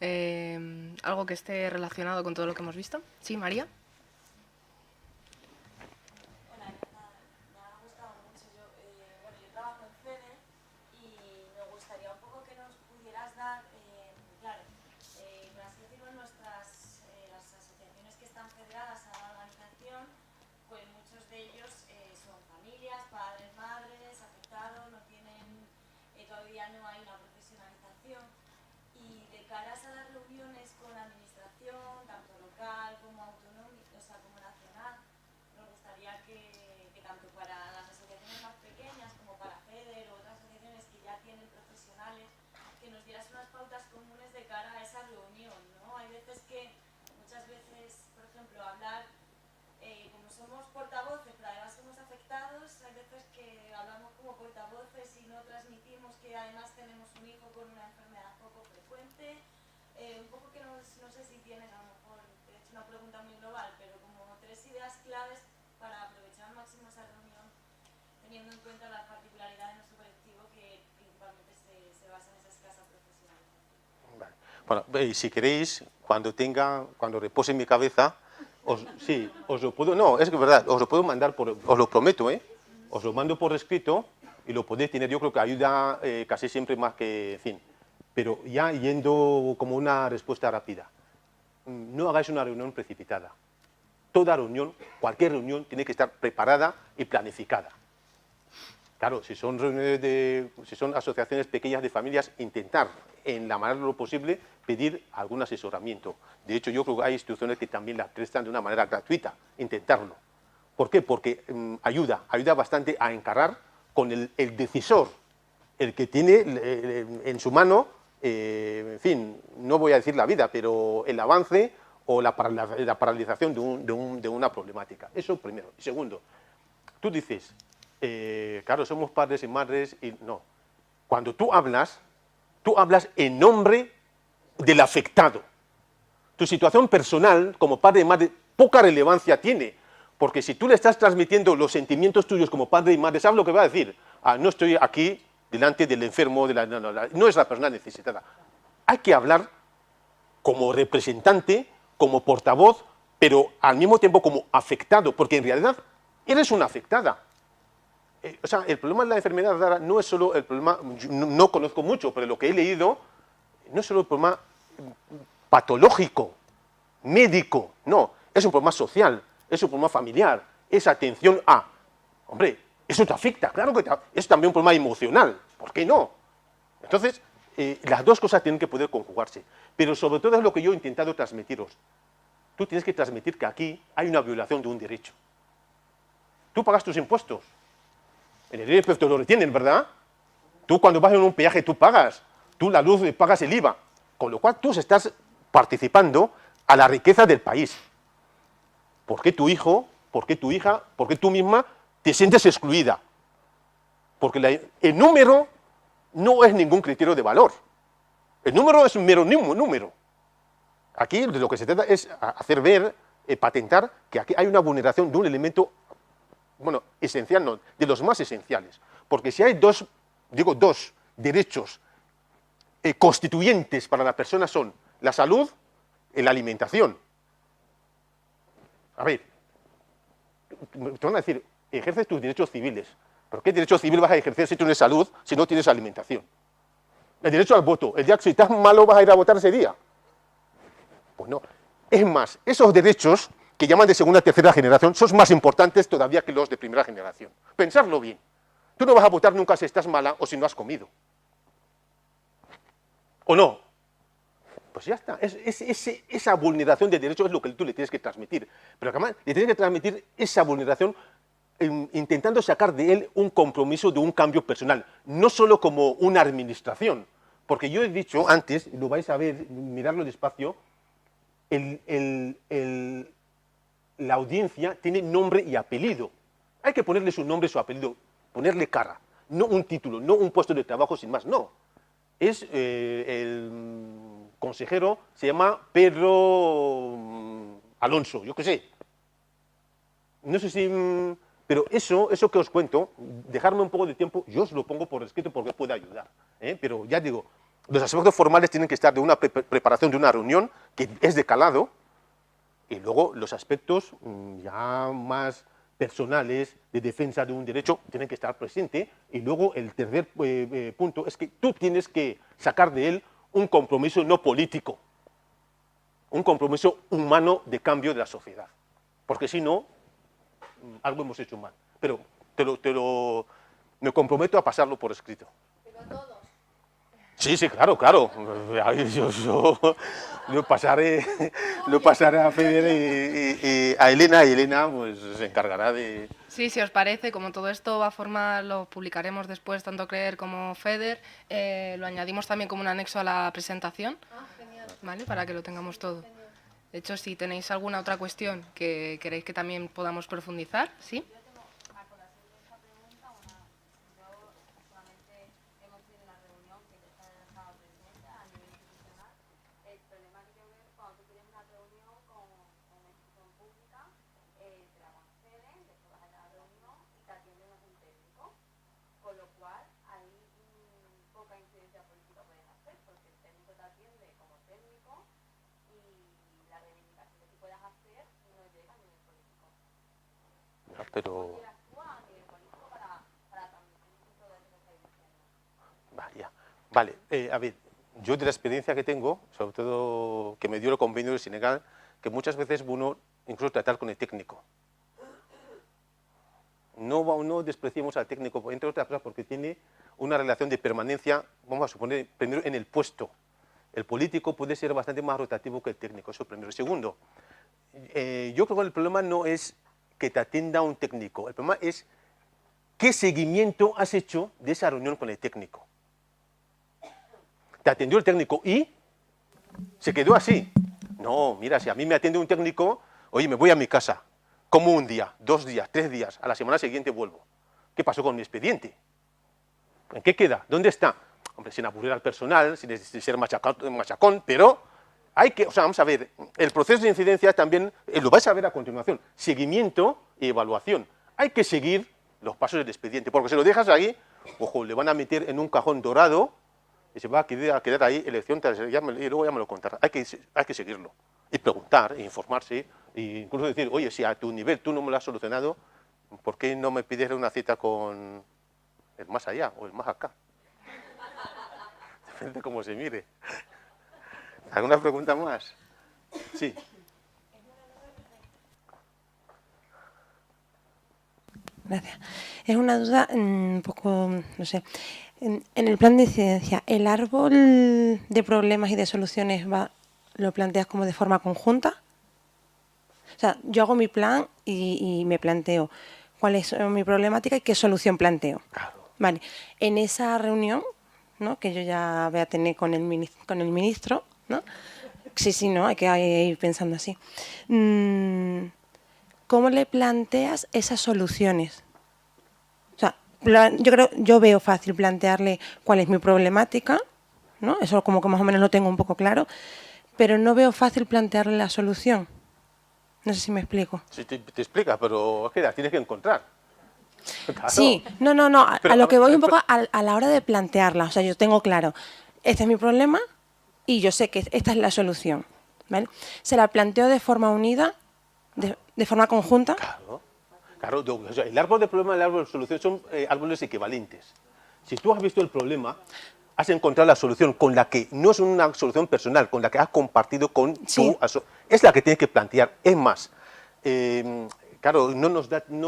Algo que esté relacionado con todo lo que hemos visto. Sí, María. Hola, me ha gustado mucho. Yo trabajo en FEDER y me gustaría un poco que nos pudieras dar, claro, por así decirlo, las asociaciones que están federadas a la organización, pues muchos de ellos son familias, padres, madres, afectados, no tienen que tanto para las asociaciones más pequeñas como para FEDER o otras asociaciones que ya tienen profesionales, que nos dieras unas pautas comunes de cara a esa reunión, ¿no? Hay veces que, muchas veces, por ejemplo, hablar, como somos portavoces, pero además somos afectados, hay veces que hablamos como portavoces y no transmitimos que además tenemos un hijo con una enfermedad poco frecuente. Un poco que no sé si tienes, a lo mejor, te he hecho una pregunta muy global, pero como 3 ideas claves para aprovechar al máximo esa reunión, teniendo en cuenta la particularidad de nuestro colectivo que principalmente se basa en esa escasa profesionalización. Vale. Bueno, si queréis, cuando repose en mi cabeza, sí, os lo puedo, no, es que es verdad, os lo puedo mandar, os lo prometo, os lo mando por escrito y lo podéis tener, yo creo que ayuda casi siempre más que, en fin, pero ya yendo como una respuesta rápida, no hagáis una reunión precipitada. Toda reunión, cualquier reunión, tiene que estar preparada y planificada. Claro, si son asociaciones pequeñas de familias, intentar, en la manera de lo posible, pedir algún asesoramiento. De hecho, yo creo que hay instituciones que también la prestan de una manera gratuita, intentarlo. ¿Por qué? Porque ayuda bastante a encarar con el decisor, el que tiene en su mano, en fin, no voy a decir la vida, pero el avance o la paralización de una problemática. Eso primero. Y segundo, tú dices, claro, somos padres y madres, y no. Cuando tú hablas en nombre del afectado. Tu situación personal, como padre y madre, poca relevancia tiene, porque si tú le estás transmitiendo los sentimientos tuyos como padre y madre, ¿sabes lo que va a decir? No estoy aquí delante del enfermo, no es la persona necesitada. Hay que hablar como representante, como portavoz, pero al mismo tiempo como afectado, porque en realidad eres una afectada. O sea, el problema de la enfermedad rara no es solo el problema, no conozco mucho, pero lo que he leído, no es solo el problema patológico, médico, no, es un problema social, es un problema familiar, es atención a. Hombre, eso te afecta, claro que es también un problema emocional, ¿por qué no? Entonces, las dos cosas tienen que poder conjugarse, pero sobre todo es lo que yo he intentado transmitiros. Tú tienes que transmitir que aquí hay una violación de un derecho. Tú pagas tus impuestos, en el IRPF te lo retienen, ¿verdad? Tú cuando vas en un peaje tú pagas, tú la luz pagas el IVA, con lo cual tú estás participando a la riqueza del país. ¿Por qué tu hijo, por qué tu hija, por qué tú misma te sientes excluida? Porque el número no es ningún criterio de valor. El número es un mero número. Aquí de lo que se trata es hacer ver, patentar que aquí hay una vulneración de un elemento, bueno, esencial, no, de los más esenciales. Porque si hay dos derechos constituyentes para la persona son la salud y la alimentación. A ver, te van a decir, ejerces tus derechos civiles. ¿Pero qué derecho civil vas a ejercer si tienes salud, si no tienes alimentación? El derecho al voto. El día que si estás malo vas a ir a votar ese día. Pues no. Es más, esos derechos que llaman de segunda o tercera generación son más importantes todavía que los de primera generación. Pensarlo bien. Tú no vas a votar nunca si estás mala o si no has comido. ¿O no? Pues ya está. Esa vulneración de derechos es lo que tú le tienes que transmitir. Pero además le tienes que transmitir esa vulneración intentando sacar de él un compromiso de un cambio personal, no solo como una administración. Porque yo he dicho antes, lo vais a ver, mirarlo despacio, la audiencia tiene nombre y apellido. Hay que ponerle su nombre y su apellido, ponerle cara. No un título, no un puesto de trabajo sin más, no. Es el consejero, se llama Pedro Alonso, yo qué sé. No sé si... Pero eso que os cuento, dejarme un poco de tiempo, yo os lo pongo por escrito porque puede ayudar. Pero ya digo, los aspectos formales tienen que estar de una preparación de una reunión, que es de calado, y luego los aspectos ya más personales, de defensa de un derecho, tienen que estar presentes, y luego el tercer punto es que tú tienes que sacar de él un compromiso no político, un compromiso humano de cambio de la sociedad, porque si no, algo hemos hecho mal. Pero me comprometo a pasarlo por escrito. Pero a todos. Sí, sí, claro, claro. Lo pasaré a Feder y a Elena, y Elena pues se encargará de... Sí, si os parece, como todo esto va a formar, lo publicaremos después, tanto Creer como Feder, lo añadimos también como un anexo a la presentación, ¿vale? Para que lo tengamos todo. De hecho, si tenéis alguna otra cuestión que queréis que también podamos profundizar, ¿sí? Pero... Vaya. Vale, a ver, yo de la experiencia que tengo, sobre todo que me dio el convenio de Senegal, que muchas veces uno incluso tratar con el técnico. No despreciemos al técnico, entre otras cosas porque tiene una relación de permanencia, vamos a suponer, primero en el puesto. El político puede ser bastante más rotativo que el técnico, eso primero. Segundo, yo creo que el problema no es que te atienda un técnico, el problema es qué seguimiento has hecho de esa reunión con el técnico. Te atendió el técnico y se quedó así. No, mira, si a mí me atiende un técnico, oye, me voy a mi casa, como un día, 2 días, 3 días, a la semana siguiente vuelvo. ¿Qué pasó con mi expediente? ¿En qué queda? ¿Dónde está? Hombre, sin aburrir al personal, sin ser machacón, pero hay que, o sea, vamos a ver, el proceso de incidencia también, lo vais a ver a continuación, seguimiento y evaluación. Hay que seguir los pasos del expediente, porque si lo dejas ahí, ojo, le van a meter en un cajón dorado y se va a quedar ahí elección, y luego ya me lo contará. Hay que seguirlo, y preguntar, e informarse, e incluso decir, oye, si a tu nivel tú no me lo has solucionado, ¿por qué no me pides una cita con el más allá o el más acá? Depende de cómo se mire. ¿Alguna pregunta más? Sí. Gracias. Es una duda un poco, no sé. En el plan de incidencia, ¿el árbol de problemas y de soluciones lo planteas como de forma conjunta? O sea, yo hago mi plan y me planteo cuál es mi problemática y qué solución planteo. Claro. Vale. En esa reunión, ¿no?, que yo ya voy a tener con el ministro, ¿no? Sí, no, hay que ir pensando así. ¿Cómo le planteas esas soluciones? O sea, yo veo fácil plantearle cuál es mi problemática, ¿no? Eso como que más o menos lo tengo un poco claro, pero no veo fácil plantearle la solución. No sé si me explico. Sí, te explica, pero es que la tienes que encontrar. Claro. Sí, no, Pero, a lo que voy un poco a la hora de plantearla. O sea, yo tengo claro, este es mi problema y yo sé que esta es la solución, ¿vale? Se la planteo de forma unida, de forma conjunta. Claro, o sea, el árbol de problema y el árbol de solución son árboles equivalentes. Si tú has visto el problema, has encontrado la solución con la que no es una solución personal, con la que has compartido con Sí. es la que tienes que plantear. Es más, claro, no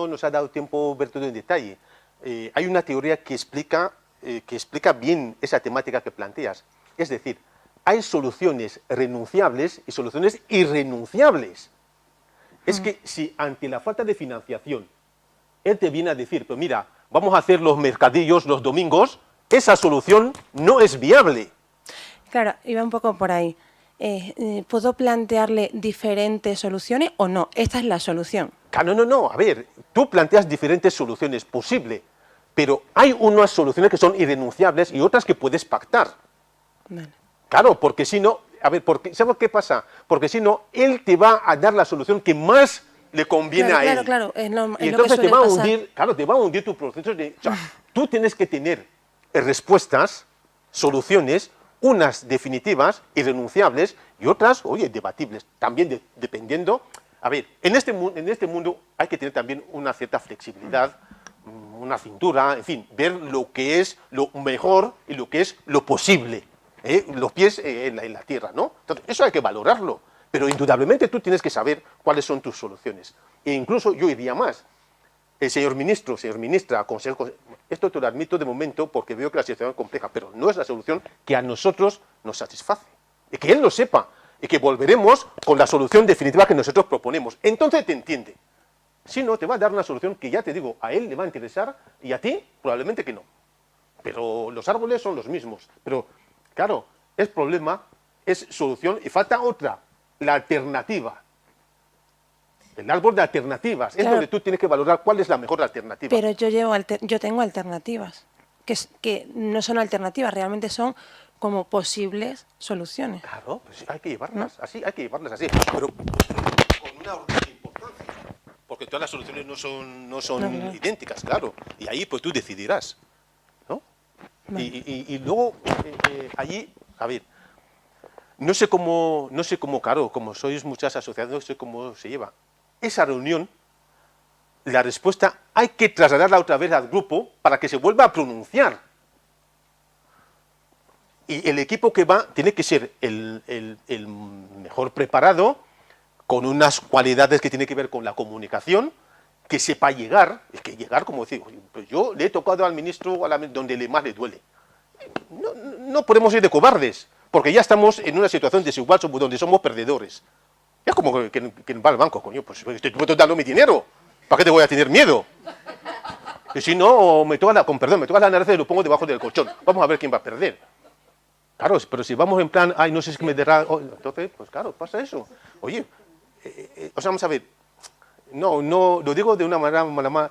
nos ha dado tiempo ver todo en detalle. Hay una teoría que explica bien esa temática que planteas. Es decir, hay soluciones renunciables y soluciones irrenunciables. Es que si ante la falta de financiación él te viene a decir, pues mira, vamos a hacer los mercadillos los domingos, esa solución no es viable. Claro, iba un poco por ahí. ¿Puedo plantearle diferentes soluciones o no? Esta es la solución. Claro, no, a ver, tú planteas diferentes soluciones posibles, pero hay unas soluciones que son irrenunciables y otras que puedes pactar. Vale. Claro, porque si no, a ver, ¿sabes qué pasa? Porque si no, él te va a dar la solución que más le conviene a él. Claro, es lo Y entonces que te va a suele hundir, claro, te va a hundir tu proceso de... O sea, tú tienes que tener respuestas, soluciones, unas definitivas, irrenunciables, y otras, oye, debatibles, también dependiendo... A ver, en este mundo hay que tener también una cierta flexibilidad, una cintura, en fin, ver lo que es lo mejor y lo que es lo posible. Los pies en la tierra, ¿no? Entonces, eso hay que valorarlo, pero indudablemente tú tienes que saber cuáles son tus soluciones. E incluso yo iría más. señor ministro, señor ministra, consejo, esto te lo admito de momento porque veo que la situación es compleja, pero no es la solución que a nosotros nos satisface. Y que él lo sepa, y que volveremos con la solución definitiva que nosotros proponemos. Entonces te entiende. Si no, te va a dar una solución que ya te digo, a él le va a interesar y a ti probablemente que no. Pero los árboles son los mismos. Pero, claro, es problema, es solución y falta otra, la alternativa. El árbol de alternativas es donde tú tienes que valorar cuál es la mejor alternativa. Pero yo tengo alternativas, que no son alternativas, realmente son como posibles soluciones. Claro, pues hay que llevarlas así, hay que llevarlas así. Pero con una orden de importancia. Porque todas las soluciones no son idénticas, claro. Y ahí pues tú decidirás, ¿no? Vale. Y luego, allí, a ver, no sé cómo, claro, como sois muchas asociaciones, no sé cómo se lleva. Esa reunión, la respuesta hay que trasladarla otra vez al grupo para que se vuelva a pronunciar. Y el equipo que va tiene que ser el mejor preparado, con unas cualidades que tienen que ver con la comunicación, que sepa llegar, es que llegar, como decir, pues yo le he tocado al ministro donde más le duele. No podemos ir de cobardes, porque ya estamos en una situación desigual donde somos perdedores. Es como que va al banco, coño, pues estoy dando mi dinero, ¿para qué te voy a tener miedo? Y si no, me toca la nariz y lo pongo debajo del colchón. Vamos a ver quién va a perder. Claro, pero si vamos en plan, ay, no sé si me dará... entonces, pues claro, pasa eso. Oye, o sea, vamos a ver, no, lo digo de una manera mala.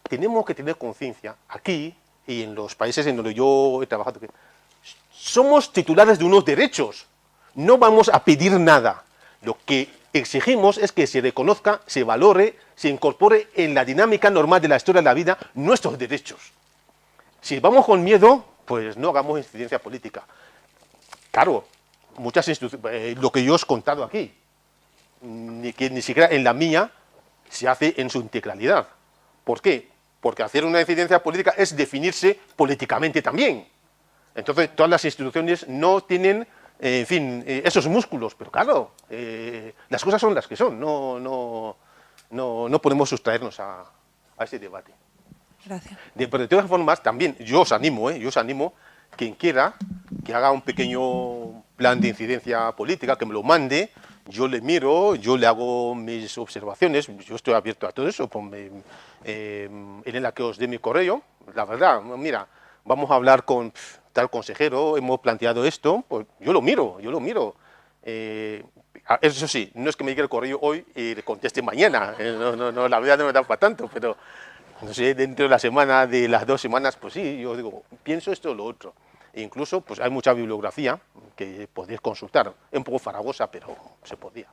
Tenemos que tener conciencia, aquí y en los países en donde yo he trabajado, que somos titulares de unos derechos, no vamos a pedir nada. Lo que exigimos es que se reconozca, se valore, se incorpore en la dinámica normal de la historia de la vida nuestros derechos. Si vamos con miedo, pues no hagamos incidencia política. Claro, muchas instituciones, lo que yo os he contado aquí, ni siquiera en la mía se hace en su integralidad. ¿Por qué? Porque hacer una incidencia política es definirse políticamente también. Entonces, todas las instituciones no tienen, en fin, esos músculos, pero claro, las cosas son las que son, no podemos sustraernos a ese debate. Gracias. Pero de todas formas, también yo os animo, quien quiera que haga un pequeño plan de incidencia política, que me lo mande, yo le miro, yo le hago mis observaciones, yo estoy abierto a todo eso, en la que os dé mi correo, la verdad, mira, vamos a hablar con tal consejero, hemos planteado esto, pues yo lo miro. Eso sí, no es que me llegue el correo hoy y le conteste mañana, no, la verdad no me da para tanto, pero no sé, dentro de la semana, de las 2 semanas, pues sí, yo digo, pienso esto o lo otro. E incluso, pues hay mucha bibliografía que podéis consultar. Es un poco farragosa, pero se podía.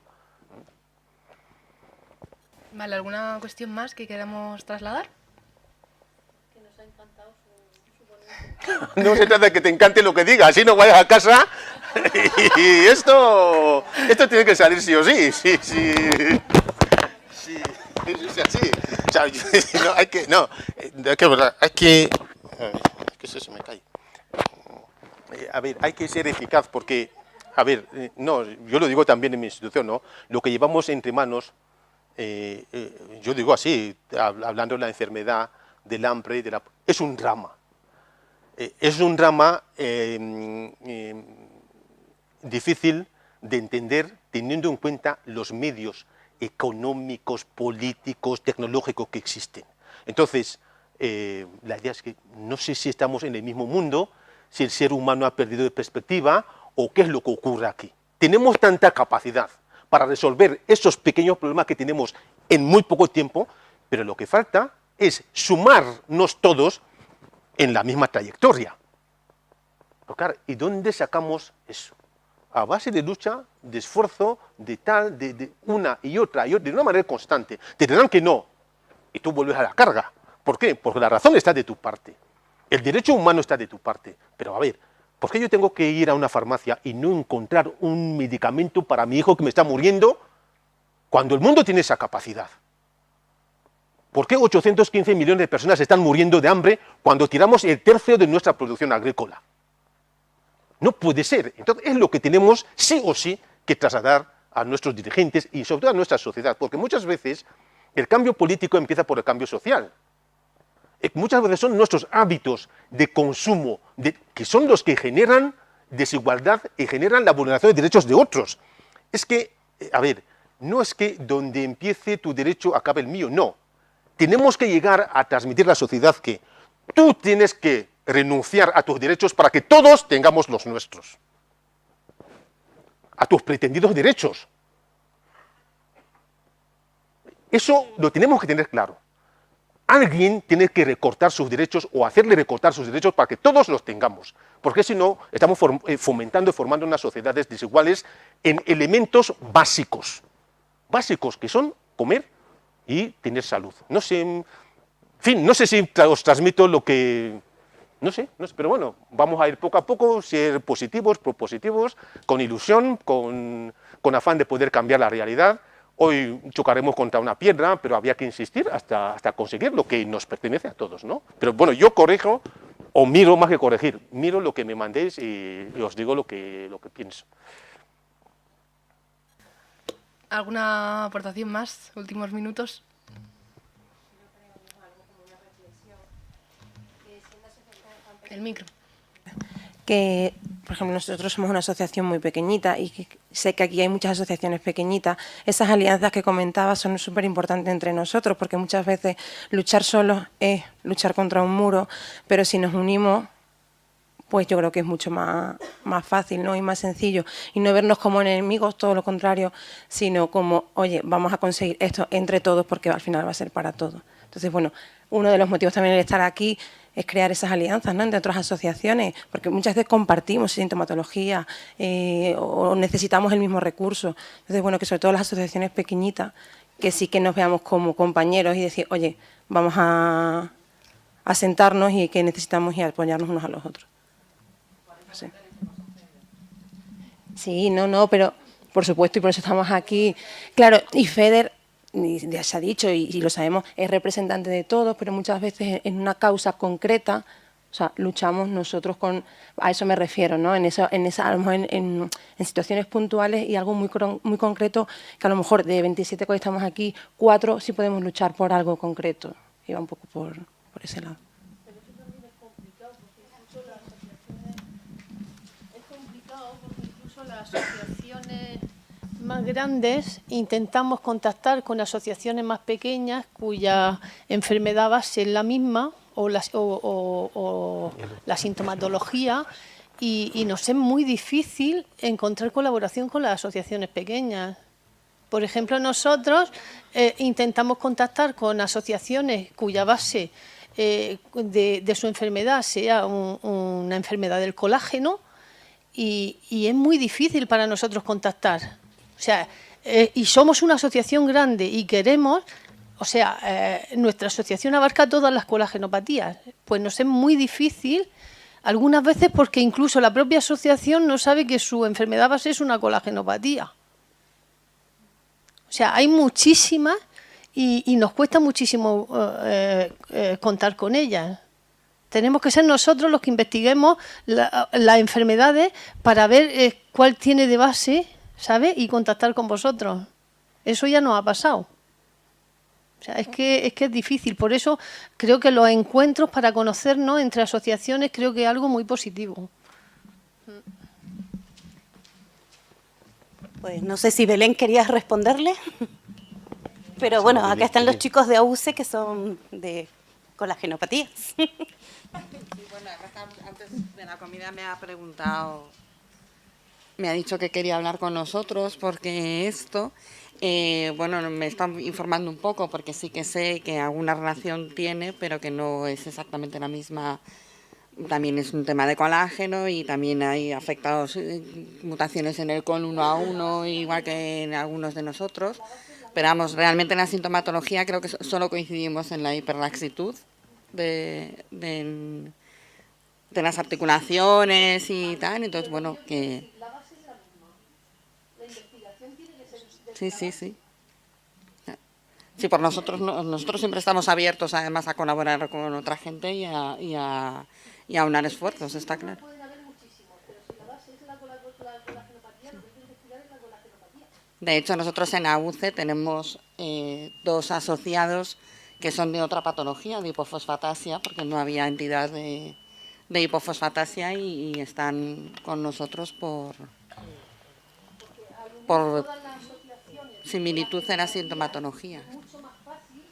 Vale, ¿alguna cuestión más que queramos trasladar? Que nos ha encantado su ponencia. No se trata de que te encante lo que diga, así no vayas a casa y esto tiene que salir sí o sí. Sí, es así. O sea, es que eso se me cae. A ver, hay que ser eficaz porque, a ver, yo lo digo también en mi institución, ¿no? Lo que llevamos entre manos, yo digo así, hablando de la enfermedad, del hambre, es un drama. Es un drama difícil de entender teniendo en cuenta los medios económicos, políticos, tecnológicos que existen. Entonces, la idea es que no sé si estamos en el mismo mundo, si el ser humano ha perdido de perspectiva o qué es lo que ocurre aquí. Tenemos tanta capacidad para resolver esos pequeños problemas que tenemos en muy poco tiempo, pero lo que falta es sumarnos todos en la misma trayectoria. Pero claro, ¿y dónde sacamos eso? A base de lucha, de esfuerzo, de una y otra, de una manera constante. Te dirán que no, y tú vuelves a la carga. ¿Por qué? Porque la razón está de tu parte. El derecho humano está de tu parte. Pero a ver, ¿por qué yo tengo que ir a una farmacia y no encontrar un medicamento para mi hijo que me está muriendo cuando el mundo tiene esa capacidad? ¿Por qué 815 millones de personas están muriendo de hambre cuando tiramos el tercio de nuestra producción agrícola? No puede ser. Entonces es lo que tenemos sí o sí que trasladar a nuestros dirigentes y sobre todo a nuestra sociedad, porque muchas veces El cambio político empieza por el cambio social. Muchas veces son nuestros hábitos de consumo que son los que generan desigualdad y generan la vulneración de derechos de otros. Es que, a ver, no es que donde empiece tu derecho acabe el mío, no. Tenemos que llegar a transmitir a la sociedad que tú tienes que renunciar a tus derechos para que todos tengamos los nuestros. A tus pretendidos derechos. Eso lo tenemos que tener claro. Alguien tiene que recortar sus derechos o hacerle recortar sus derechos para que todos los tengamos. Porque si no, estamos fomentando y formando unas sociedades desiguales en elementos básicos. Básicos que son comer y tener salud. No sé, en fin, no sé si os transmito lo que... No sé, pero bueno, vamos a ir poco a poco, ser positivos, propositivos, con ilusión, con afán de poder cambiar la realidad. Hoy chocaremos contra una piedra, pero había que insistir hasta conseguir lo que nos pertenece a todos, ¿no? Pero bueno, yo corrijo, o miro más que corregir, miro lo que me mandéis y os digo lo que pienso. ¿Alguna aportación más? Últimos minutos. El micro. Que, por ejemplo, nosotros somos una asociación muy pequeñita y sé que aquí hay muchas asociaciones pequeñitas. Esas alianzas que comentaba son súper importantes entre nosotros, porque muchas veces luchar solos es luchar contra un muro, pero si nos unimos, pues yo creo que es mucho más fácil, ¿no? Y más sencillo. Y no vernos como enemigos, todo lo contrario, sino como, oye, vamos a conseguir esto entre todos porque al final va a ser para todos. Entonces, bueno, uno de los motivos también de estar aquí es crear esas alianzas, ¿no?, entre otras asociaciones, porque muchas veces compartimos sintomatología o necesitamos el mismo recurso. Entonces, bueno, que sobre todo las asociaciones pequeñitas, que sí que nos veamos como compañeros y decir, oye, vamos a sentarnos y que necesitamos y apoyarnos unos a los otros. Sí, sí, no, pero por supuesto, y por eso estamos aquí. Claro, y FEDER, ya se ha dicho y lo sabemos, es representante de todos, pero muchas veces en una causa concreta, o sea, luchamos nosotros a eso me refiero, ¿no? En a lo mejor en situaciones puntuales y algo muy concreto, que a lo mejor de 27 que hoy estamos aquí, 4 sí podemos luchar por algo concreto. Y va un poco por ese lado. Pero eso también es complicado, porque incluso las asociaciones más grandes intentamos contactar con asociaciones más pequeñas cuya enfermedad base es la misma o la sintomatología y nos es muy difícil encontrar colaboración con las asociaciones pequeñas. Por ejemplo, nosotros intentamos contactar con asociaciones cuya base de su enfermedad sea una enfermedad del colágeno y es muy difícil para nosotros contactar. O sea, y somos una asociación grande y queremos, o sea, nuestra asociación abarca todas las colagenopatías, pues nos es muy difícil, algunas veces porque incluso la propia asociación no sabe que su enfermedad base es una colagenopatía. O sea, hay muchísimas y nos cuesta muchísimo contar con ellas. Tenemos que ser nosotros los que investiguemos las enfermedades para ver cuál tiene de base, ¿sabe? Y contactar con vosotros. Eso ya nos ha pasado. O sea, es que es difícil. Por eso creo que los encuentros para conocernos entre asociaciones creo que es algo muy positivo. Pues no sé si Belén querías responderle, pero bueno, acá están los chicos de AUCE que son de colagenopatías. Sí, bueno, antes de la comida me ha preguntado, me ha dicho que quería hablar con nosotros porque esto, bueno, me están informando un poco porque sí que sé que alguna relación tiene, pero que no es exactamente la misma. También es un tema de colágeno y también hay afectados mutaciones en el COL1A1, igual que en algunos de nosotros. Pero vamos, realmente en la sintomatología creo que solo coincidimos en la hiperlaxitud de las articulaciones y tal. Entonces, bueno, que... Sí. Sí, por nosotros siempre estamos abiertos además a colaborar con otra gente y a aunar esfuerzos, está claro. De hecho, nosotros en AUCE tenemos 2 asociados que son de otra patología, de hipofosfatasia, porque no había entidad de hipofosfatasia y están con nosotros por similitud en la sintomatología. Es mucho más fácil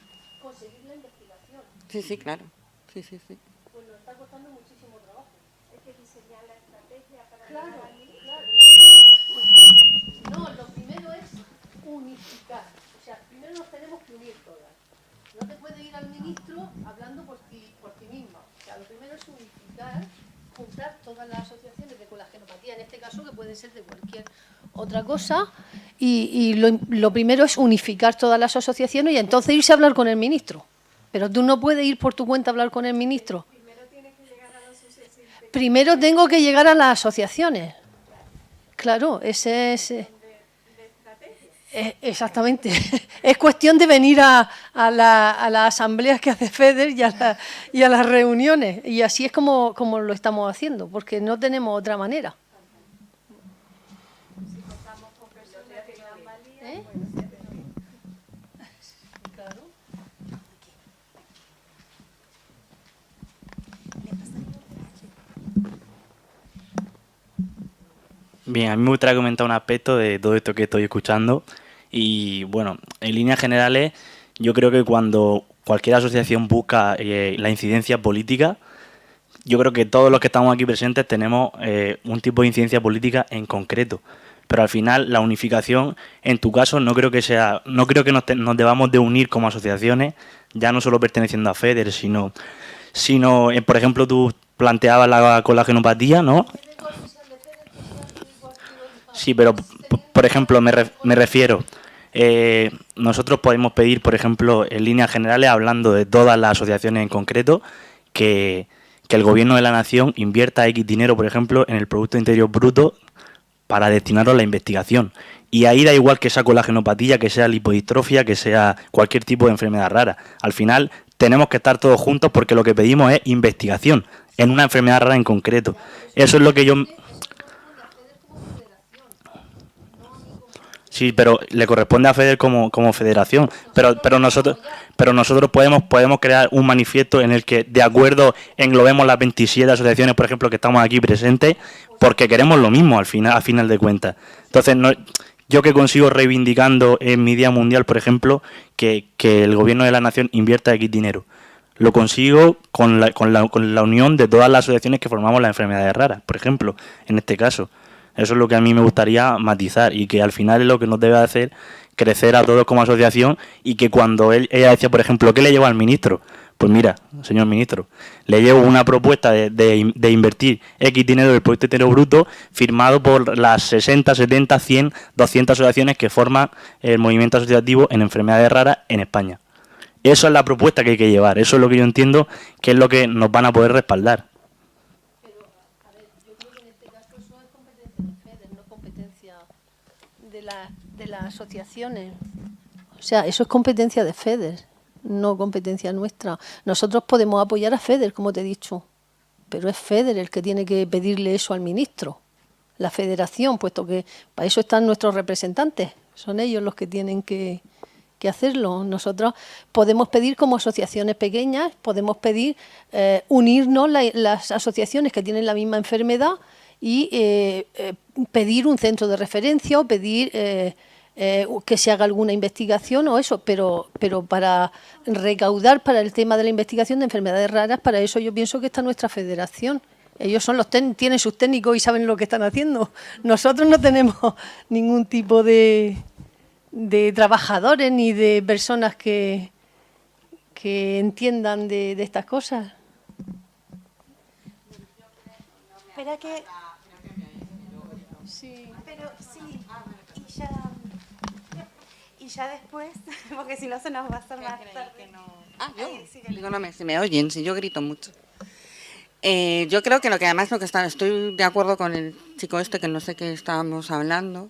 conseguir la investigación. Sí, sí, claro. Sí, sí, sí. Pues nos está costando muchísimo trabajo. Hay que diseñar la estrategia para Claro, llegar al límite. claro. No, lo primero es unificar. O sea, primero nos tenemos que unir todas. No te puedes ir al ministro hablando por ti misma. O sea, lo primero es unificar, juntar todas las asociaciones de colagenopatía, en este caso, que puede ser de cualquier otra cosa, y lo primero es unificar todas las asociaciones y entonces irse a hablar con el ministro. Pero tú no puedes ir por tu cuenta a hablar con el ministro. Primero tengo que llegar a las asociaciones. Claro, ese es... exactamente. Es cuestión de venir a las asambleas que hace FEDER y a las reuniones. Y así es como lo estamos haciendo, porque no tenemos otra manera. ¿Eh? Claro. Bien, a mí me gustaría comentar un aspecto de todo esto que estoy escuchando y bueno, en líneas generales yo creo que cuando cualquier asociación busca la incidencia política, yo creo que todos los que estamos aquí presentes tenemos un tipo de incidencia política en concreto, pero al final la unificación, en tu caso, no creo que nos debamos de unir como asociaciones, ya no solo perteneciendo a FEDER, sino por ejemplo, tú planteabas la colagenopatía, ¿no? Sí, pero, por ejemplo, me refiero, nosotros podemos pedir, por ejemplo, en líneas generales, hablando de todas las asociaciones en concreto, que el Gobierno de la Nación invierta X dinero, por ejemplo, en el Producto Interior Bruto para destinarlo a la investigación. Y ahí da igual que sea colagenopatía, que sea lipodistrofia, que sea cualquier tipo de enfermedad rara. Al final tenemos que estar todos juntos porque lo que pedimos es investigación en una enfermedad rara en concreto. Eso es lo que yo... Sí, pero le corresponde a FEDER como federación, pero nosotros podemos crear un manifiesto en el que de acuerdo englobemos las 27 asociaciones, por ejemplo, que estamos aquí presentes, porque queremos lo mismo a final de cuentas. Entonces, yo que consigo reivindicando en mi Día Mundial, por ejemplo, que el Gobierno de la Nación invierta X dinero. Lo consigo con la unión de todas las asociaciones que formamos las enfermedades raras, por ejemplo, en este caso. Eso es lo que a mí me gustaría matizar y que al final es lo que nos debe hacer crecer a todos como asociación y que cuando ella decía, por ejemplo, ¿qué le llevo al ministro? Pues mira, señor ministro, le llevo una propuesta de invertir X dinero del Producto Interior Bruto firmado por las 60, 70, 100, 200 asociaciones que forman el movimiento asociativo en enfermedades raras en España. Eso es la propuesta que hay que llevar, eso es lo que yo entiendo que es lo que nos van a poder respaldar. De las asociaciones. O sea, eso es competencia de FEDER, no competencia nuestra. Nosotros podemos apoyar a FEDER, como te he dicho, pero es FEDER el que tiene que pedirle eso al ministro, la federación, puesto que para eso están nuestros representantes, son ellos los que tienen que hacerlo. Nosotros podemos pedir como asociaciones pequeñas, podemos pedir unirnos las asociaciones que tienen la misma enfermedad y pedir un centro de referencia o pedir que se haga alguna investigación o eso, pero para recaudar para el tema de la investigación de enfermedades raras, para eso yo pienso que está nuestra federación. Ellos son tienen sus técnicos y saben lo que están haciendo. Nosotros no tenemos ningún tipo de trabajadores ni de personas que entiendan de estas cosas. Espera que... Sí. Pero sí, y ya después, porque si no se nos va a hacer más tarde. Yo digo, si me oyen, si yo grito mucho. Yo creo que estoy de acuerdo con el chico que no sé qué estábamos hablando,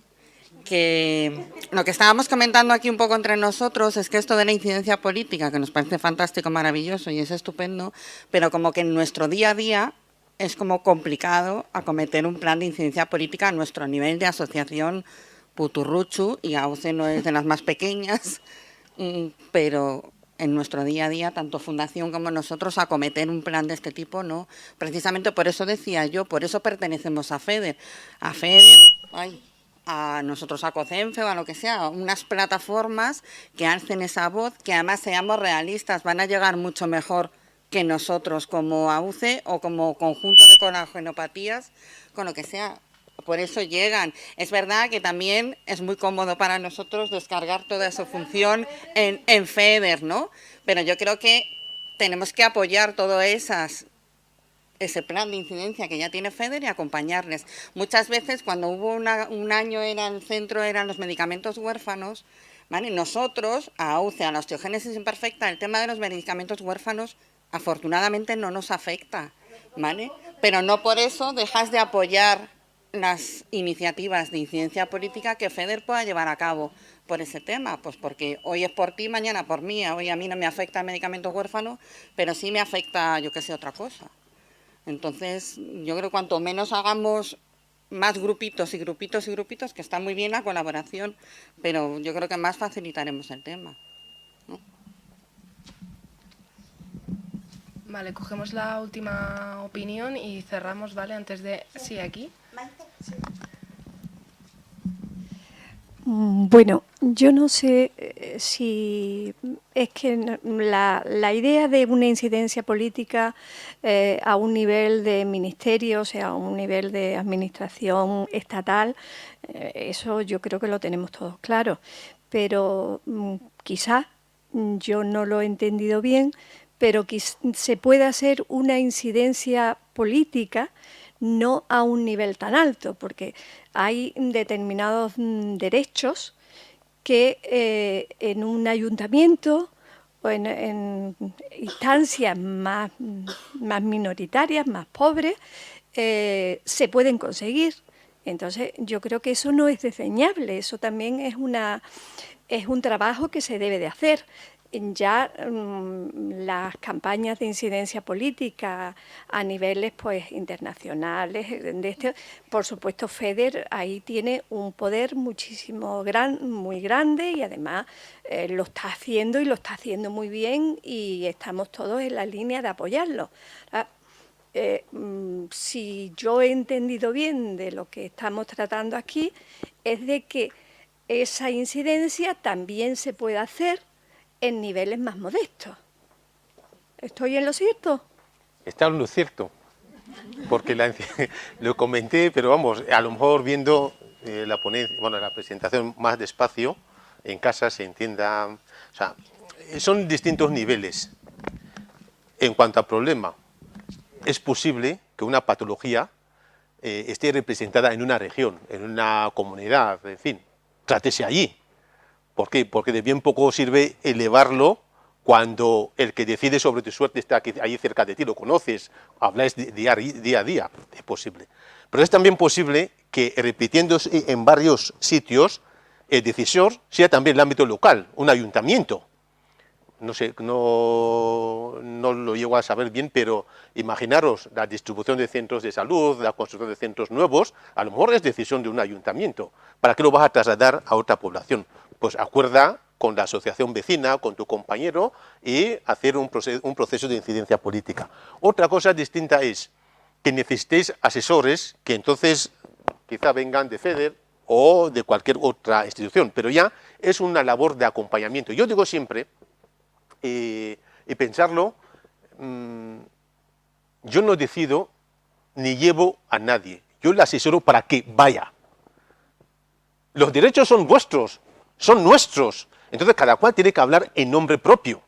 que lo que estábamos comentando aquí un poco entre nosotros es que esto de la incidencia política, que nos parece fantástico, maravilloso y es estupendo, pero como que en nuestro día a día es como complicado acometer un plan de incidencia política a nuestro nivel de asociación Puturruchu, y AUCE no es de las más pequeñas, pero en nuestro día a día, tanto Fundación como nosotros, acometer un plan de este tipo, no. Precisamente por eso decía yo, por eso pertenecemos a FEDER. A FEDER, a nosotros, a COCENFE o a lo que sea, unas plataformas que alcen esa voz, que además seamos realistas, van a llegar mucho mejor que nosotros como AUCE o como conjunto de colagenopatías, con lo que sea. Por eso llegan. Es verdad que también es muy cómodo para nosotros descargar toda esa función en FEDER, ¿no? Pero yo creo que tenemos que apoyar todo ese plan de incidencia que ya tiene FEDER y acompañarles. Muchas veces cuando hubo un año el centro eran los medicamentos huérfanos, ¿vale? Nosotros, a AUCE, a la osteogénesis imperfecta, el tema de los medicamentos huérfanos afortunadamente no nos afecta, ¿vale? Pero no por eso dejas de apoyar las iniciativas de incidencia política que FEDER pueda llevar a cabo por ese tema, pues porque hoy es por ti, mañana por mí. Hoy a mí no me afecta el medicamento huérfano, pero sí me afecta, yo qué sé, otra cosa. Entonces, yo creo que cuanto menos hagamos más grupitos y grupitos y grupitos, que está muy bien la colaboración, pero yo creo que más facilitaremos el tema, ¿no? Vale, cogemos la última opinión y cerramos, ¿vale? Antes de... Sí, aquí. Bueno, yo no sé si es que la idea de una incidencia política a un nivel de ministerio, o sea, a un nivel de administración estatal, eso yo creo que lo tenemos todos claro, pero quizás yo no lo he entendido bien, pero se puede hacer una incidencia política no a un nivel tan alto, porque hay determinados derechos que en un ayuntamiento o en instancias más minoritarias, más pobres, se pueden conseguir. Entonces, yo creo que eso no es desdeñable, eso también es un trabajo que se debe de hacer. Ya las campañas de incidencia política a niveles pues internacionales, por supuesto FEDER ahí tiene un poder muy grande y además lo está haciendo y lo está haciendo muy bien y estamos todos en la línea de apoyarlo. Si yo he entendido bien de lo que estamos tratando aquí, es de que esa incidencia también se puede hacer en niveles más modestos. ¿Estoy en lo cierto? Está en lo cierto, porque lo comenté, pero vamos, a lo mejor viendo la ponencia, bueno, la presentación más despacio, en casa se entienda, o sea, son distintos niveles. En cuanto al problema, es posible que una patología esté representada en una región, en una comunidad, en fin, trátese allí. ¿Por qué? Porque de bien poco sirve elevarlo cuando el que decide sobre tu suerte está aquí, ahí cerca de ti, lo conoces, habláis día a día, es posible. Pero es también posible que repitiéndose en varios sitios, el decisor sea también el ámbito local, un ayuntamiento. No sé, no lo llego a saber bien, pero imaginaros la distribución de centros de salud, la construcción de centros nuevos, a lo mejor es decisión de un ayuntamiento. ¿Para qué lo vas a trasladar a otra población? Pues acuerda con la asociación vecina, con tu compañero y hacer un proceso de incidencia política. Otra cosa distinta es que necesitéis asesores que entonces quizá vengan de FEDER o de cualquier otra institución, pero ya es una labor de acompañamiento. Yo digo siempre, y pensarlo, yo no decido ni llevo a nadie, yo le asesoro para que vaya. Los derechos son vuestros, son nuestros, entonces cada cual tiene que hablar en nombre propio.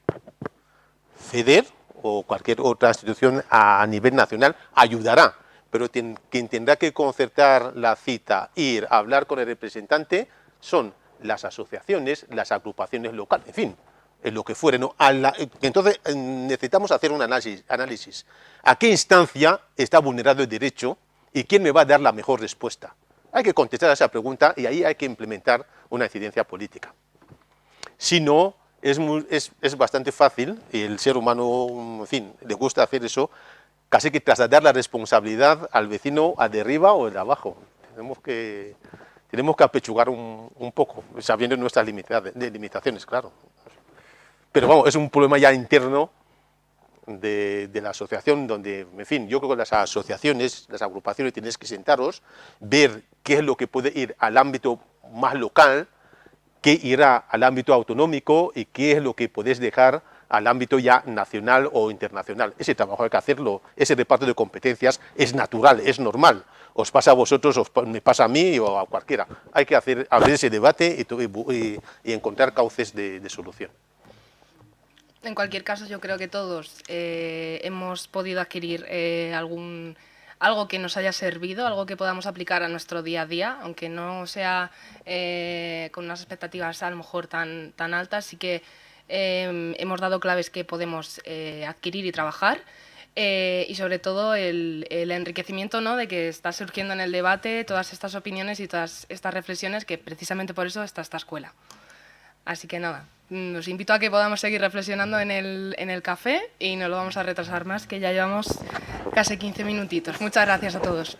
FEDER o cualquier otra institución a nivel nacional ayudará, pero quien tendrá que concertar la cita, ir a hablar con el representante, son las asociaciones, las agrupaciones locales, en fin, lo que fuere, ¿no? Entonces necesitamos hacer un análisis. ¿A qué instancia está vulnerado el derecho y quién me va a dar la mejor respuesta? Hay que contestar a esa pregunta y ahí hay que implementar una incidencia política. Si no, es bastante fácil, y el ser humano, en fin, le gusta hacer eso, casi que trasladar la responsabilidad al vecino, al de arriba o al de abajo. Tenemos que apechugar un poco, sabiendo nuestras limitaciones, claro. Pero vamos, es un problema ya interno de la asociación, donde, en fin, yo creo que las asociaciones, las agrupaciones, tenéis que sentaros, ver qué es lo que puede ir al ámbito más local, qué irá al ámbito autonómico y qué es lo que podéis dejar al ámbito ya nacional o internacional. Ese trabajo hay que hacerlo, ese reparto de competencias es natural, es normal. Os pasa a vosotros, me pasa a mí o a cualquiera. Hay que abrir ese debate y encontrar cauces de solución. En cualquier caso, yo creo que todos hemos podido adquirir algo que nos haya servido, algo que podamos aplicar a nuestro día a día, aunque no sea con unas expectativas a lo mejor tan altas, sí que hemos dado claves que podemos adquirir y trabajar. Y sobre todo el enriquecimiento, ¿no?, de que está surgiendo en el debate todas estas opiniones y todas estas reflexiones, que precisamente por eso está esta escuela. Así que nada, os invito a que podamos seguir reflexionando en el café y no lo vamos a retrasar más, que ya llevamos casi 15 minutitos. Muchas gracias a todos.